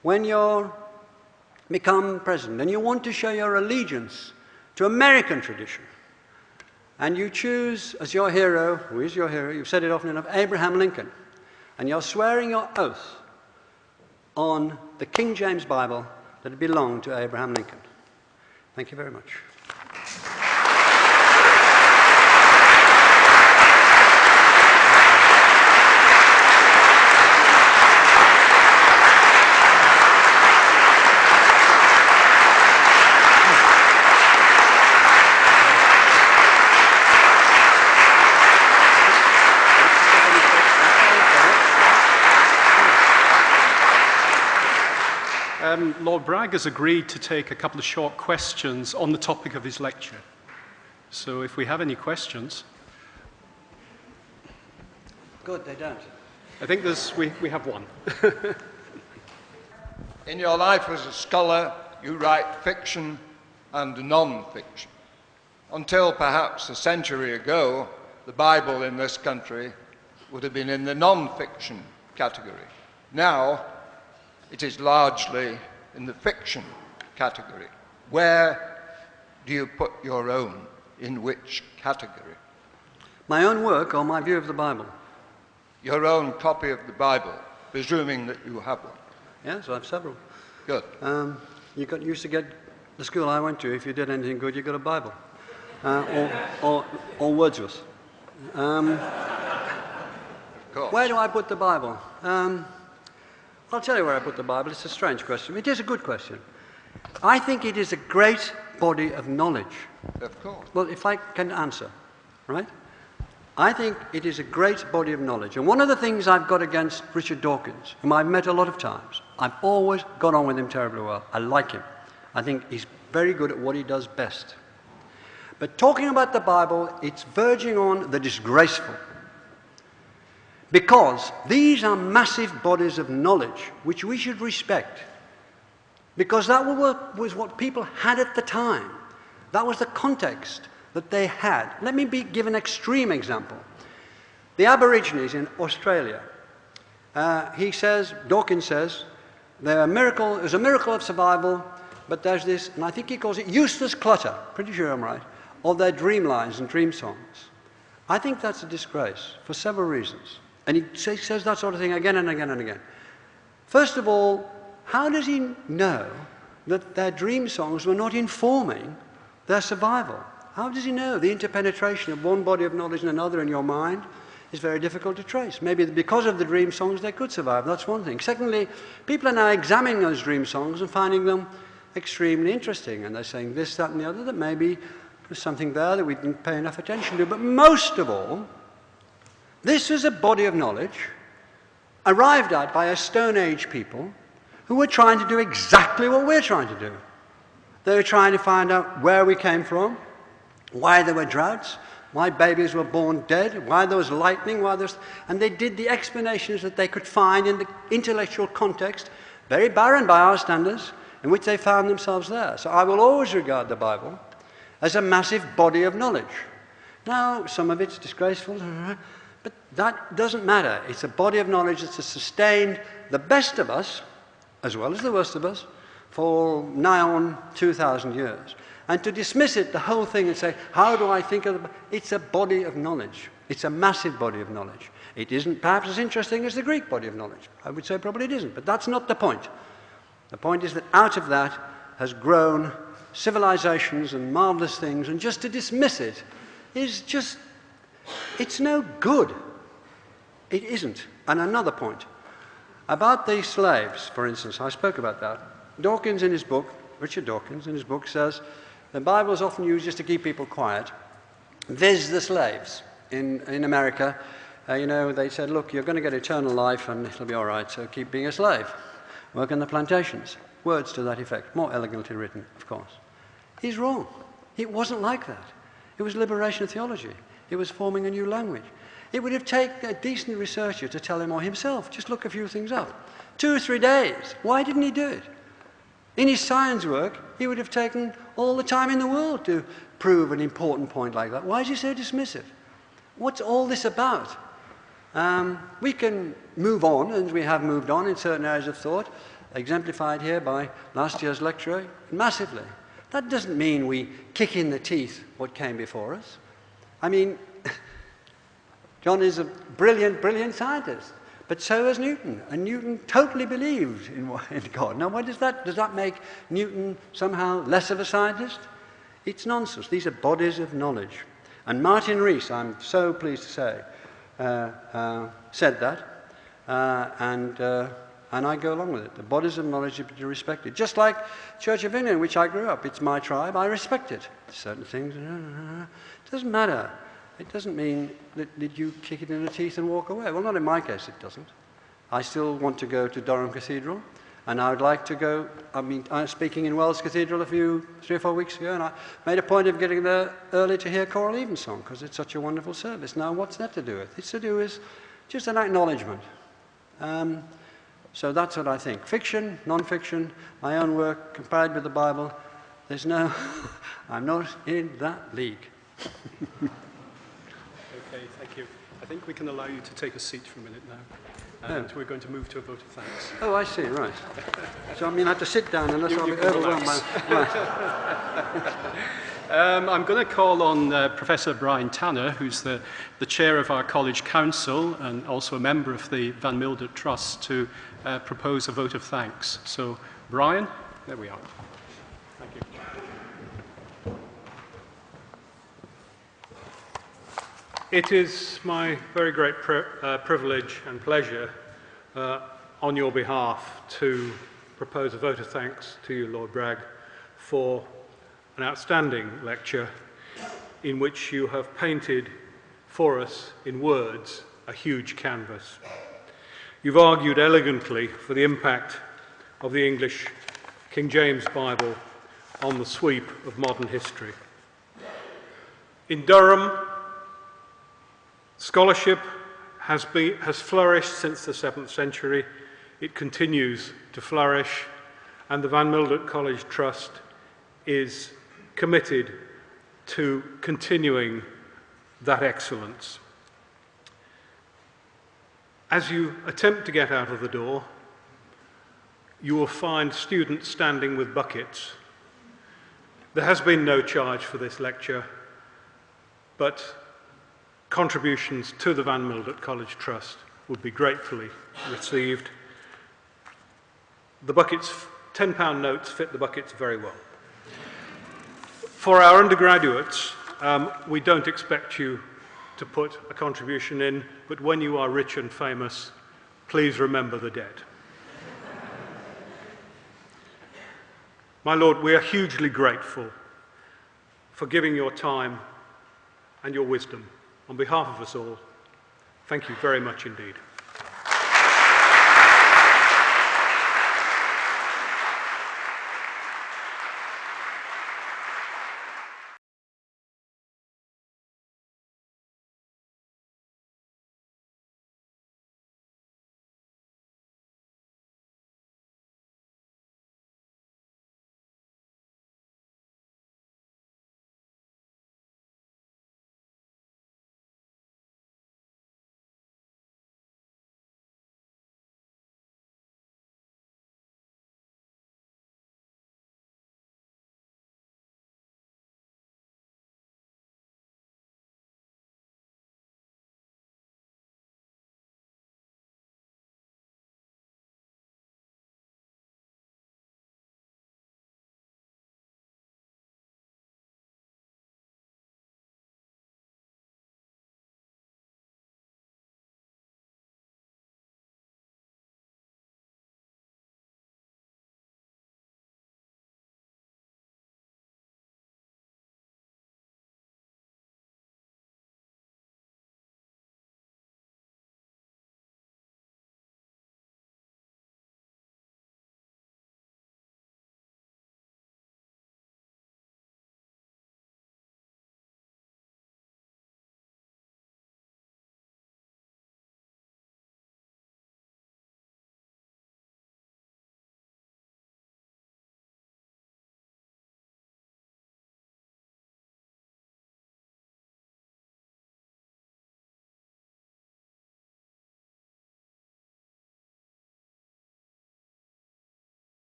when you become president and you want to show your allegiance to American tradition. And you choose as your hero, who is your hero, you've said it often enough, Abraham Lincoln. And you're swearing your oath on the King James Bible that it belonged to Abraham Lincoln. Thank you very much. Lord Bragg has agreed to take a couple of short questions on the topic of his lecture. So if we have any questions. Good, they don't. I think we have one. In your life as a scholar, you write fiction and non-fiction. Until perhaps a century ago, the Bible in this country would have been in the non-fiction category. Now, it is largely in the fiction category. Where do you put your own? In which category? My own work or my view of the Bible? Your own copy of the Bible, presuming that you have one. Yes, I have several. Good. You used to get the school I went to, if you did anything good, you got a Bible. Or Wordsworth. Where do I put the Bible? I'll tell you where I put the Bible. It's a strange question. It is a good question. I think it is a great body of knowledge. Of course. Well, if I can answer, right? I think it is a great body of knowledge. And one of the things I've got against Richard Dawkins, whom I've met a lot of times, I've always got on with him terribly well. I like him. I think he's very good at what he does best. But talking about the Bible, it's verging on the disgraceful. Because these are massive bodies of knowledge which we should respect. Because that was what people had at the time. That was the context that they had. Let me give an extreme example. The Aborigines in Australia. Dawkins says, there's a miracle of survival, but there's this, and I think he calls it useless clutter, pretty sure I'm right, of their dream lines and dream songs. I think that's a disgrace for several reasons. And he says that sort of thing again and again and again. First of all, how does he know that their dream songs were not informing their survival? How does he know? The interpenetration of one body of knowledge and another in your mind is very difficult to trace. Maybe because of the dream songs they could survive. That's one thing. Secondly, people are now examining those dream songs and finding them extremely interesting. And they're saying this, that, and the other, that maybe there's something there that we didn't pay enough attention to. But most of all, this was a body of knowledge arrived at by a Stone Age people who were trying to do exactly what we're trying to do. They were trying to find out where we came from, why there were droughts, why babies were born dead, why there was lightning, and they did the explanations that they could find in the intellectual context, very barren by our standards, in which they found themselves there. So I will always regard the Bible as a massive body of knowledge. Now, some of it's disgraceful, but that doesn't matter. It's a body of knowledge that has sustained the best of us, as well as the worst of us, for nigh on 2,000 years. And to dismiss it, the whole thing, and say, how do I think of it? It's a body of knowledge. It's a massive body of knowledge. It isn't perhaps as interesting as the Greek body of knowledge. I would say probably it isn't, but that's not the point. The point is that out of that has grown civilizations and marvelous things, and just to dismiss it is just, it's no good. It isn't. And another point, about these slaves, for instance, I spoke about that. Dawkins in his book, Richard Dawkins in his book says, the Bible is often used just to keep people quiet. Viz the slaves in America. They said, look, you're going to get eternal life and it'll be all right, so keep being a slave. Work in the plantations. Words to that effect. More elegantly written, of course. He's wrong. It wasn't like that. It was liberation theology. It was forming a new language. It would have taken a decent researcher to tell him, or himself, just look a few things up. 2 or 3 days. Why didn't he do it? In his science work, he would have taken all the time in the world to prove an important point like that. Why is he so dismissive? What's all this about? We can move on, and we have moved on in certain areas of thought, exemplified here by last year's lecturer, massively. That doesn't mean we kick in the teeth what came before us. I mean, John is a brilliant, brilliant scientist. But so is Newton, and Newton totally believed in God. Now, does that make Newton somehow less of a scientist? It's nonsense. These are bodies of knowledge. And Martin Rees, I'm so pleased to say, said that, and I go along with it. The bodies of knowledge are to be respected. Just like Church of England, which I grew up, it's my tribe, I respect it. Certain things, it doesn't matter. It doesn't mean that you kick it in the teeth and walk away. Well, not in my case, it doesn't. I still want to go to Durham Cathedral, and I would like to go. I was speaking in Wells Cathedral 3 or 4 weeks ago, and I made a point of getting there early to hear choral evensong, because it's such a wonderful service. Now, what's that to do with? It's to do with just an acknowledgement. So that's what I think. Fiction, non-fiction, my own work compared with the Bible, there's no, I'm not in that league. Okay, thank you. I think we can allow you to take a seat for a minute now. And we're going to move to a vote of thanks. Oh, I see, right. So I mean I have to sit down unless I'll be overwhelmed by... Right. I'm going to call on Professor Brian Tanner, who's the chair of our college council and also a member of the Van Mildert Trust, to propose a vote of thanks. So, Brian, there we are. Thank you. It is my very great privilege and pleasure on your behalf to propose a vote of thanks to you, Lord Bragg, for an outstanding lecture in which you have painted for us in words a huge canvas. You've argued elegantly for the impact of the English King James Bible on the sweep of modern history. In Durham, scholarship has flourished since the 7th century. It continues to flourish, and the Van Mildert College Trust is committed to continuing that excellence. As you attempt to get out of the door, you will find students standing with buckets. There has been no charge for this lecture, but contributions to the Van Mildert College Trust would be gratefully received. The buckets, £10 notes fit the buckets very well. For our undergraduates, we don't expect you to put a contribution in, but when you are rich and famous, please remember the debt. My Lord, we are hugely grateful for giving your time and your wisdom. On behalf of us all, thank you very much indeed.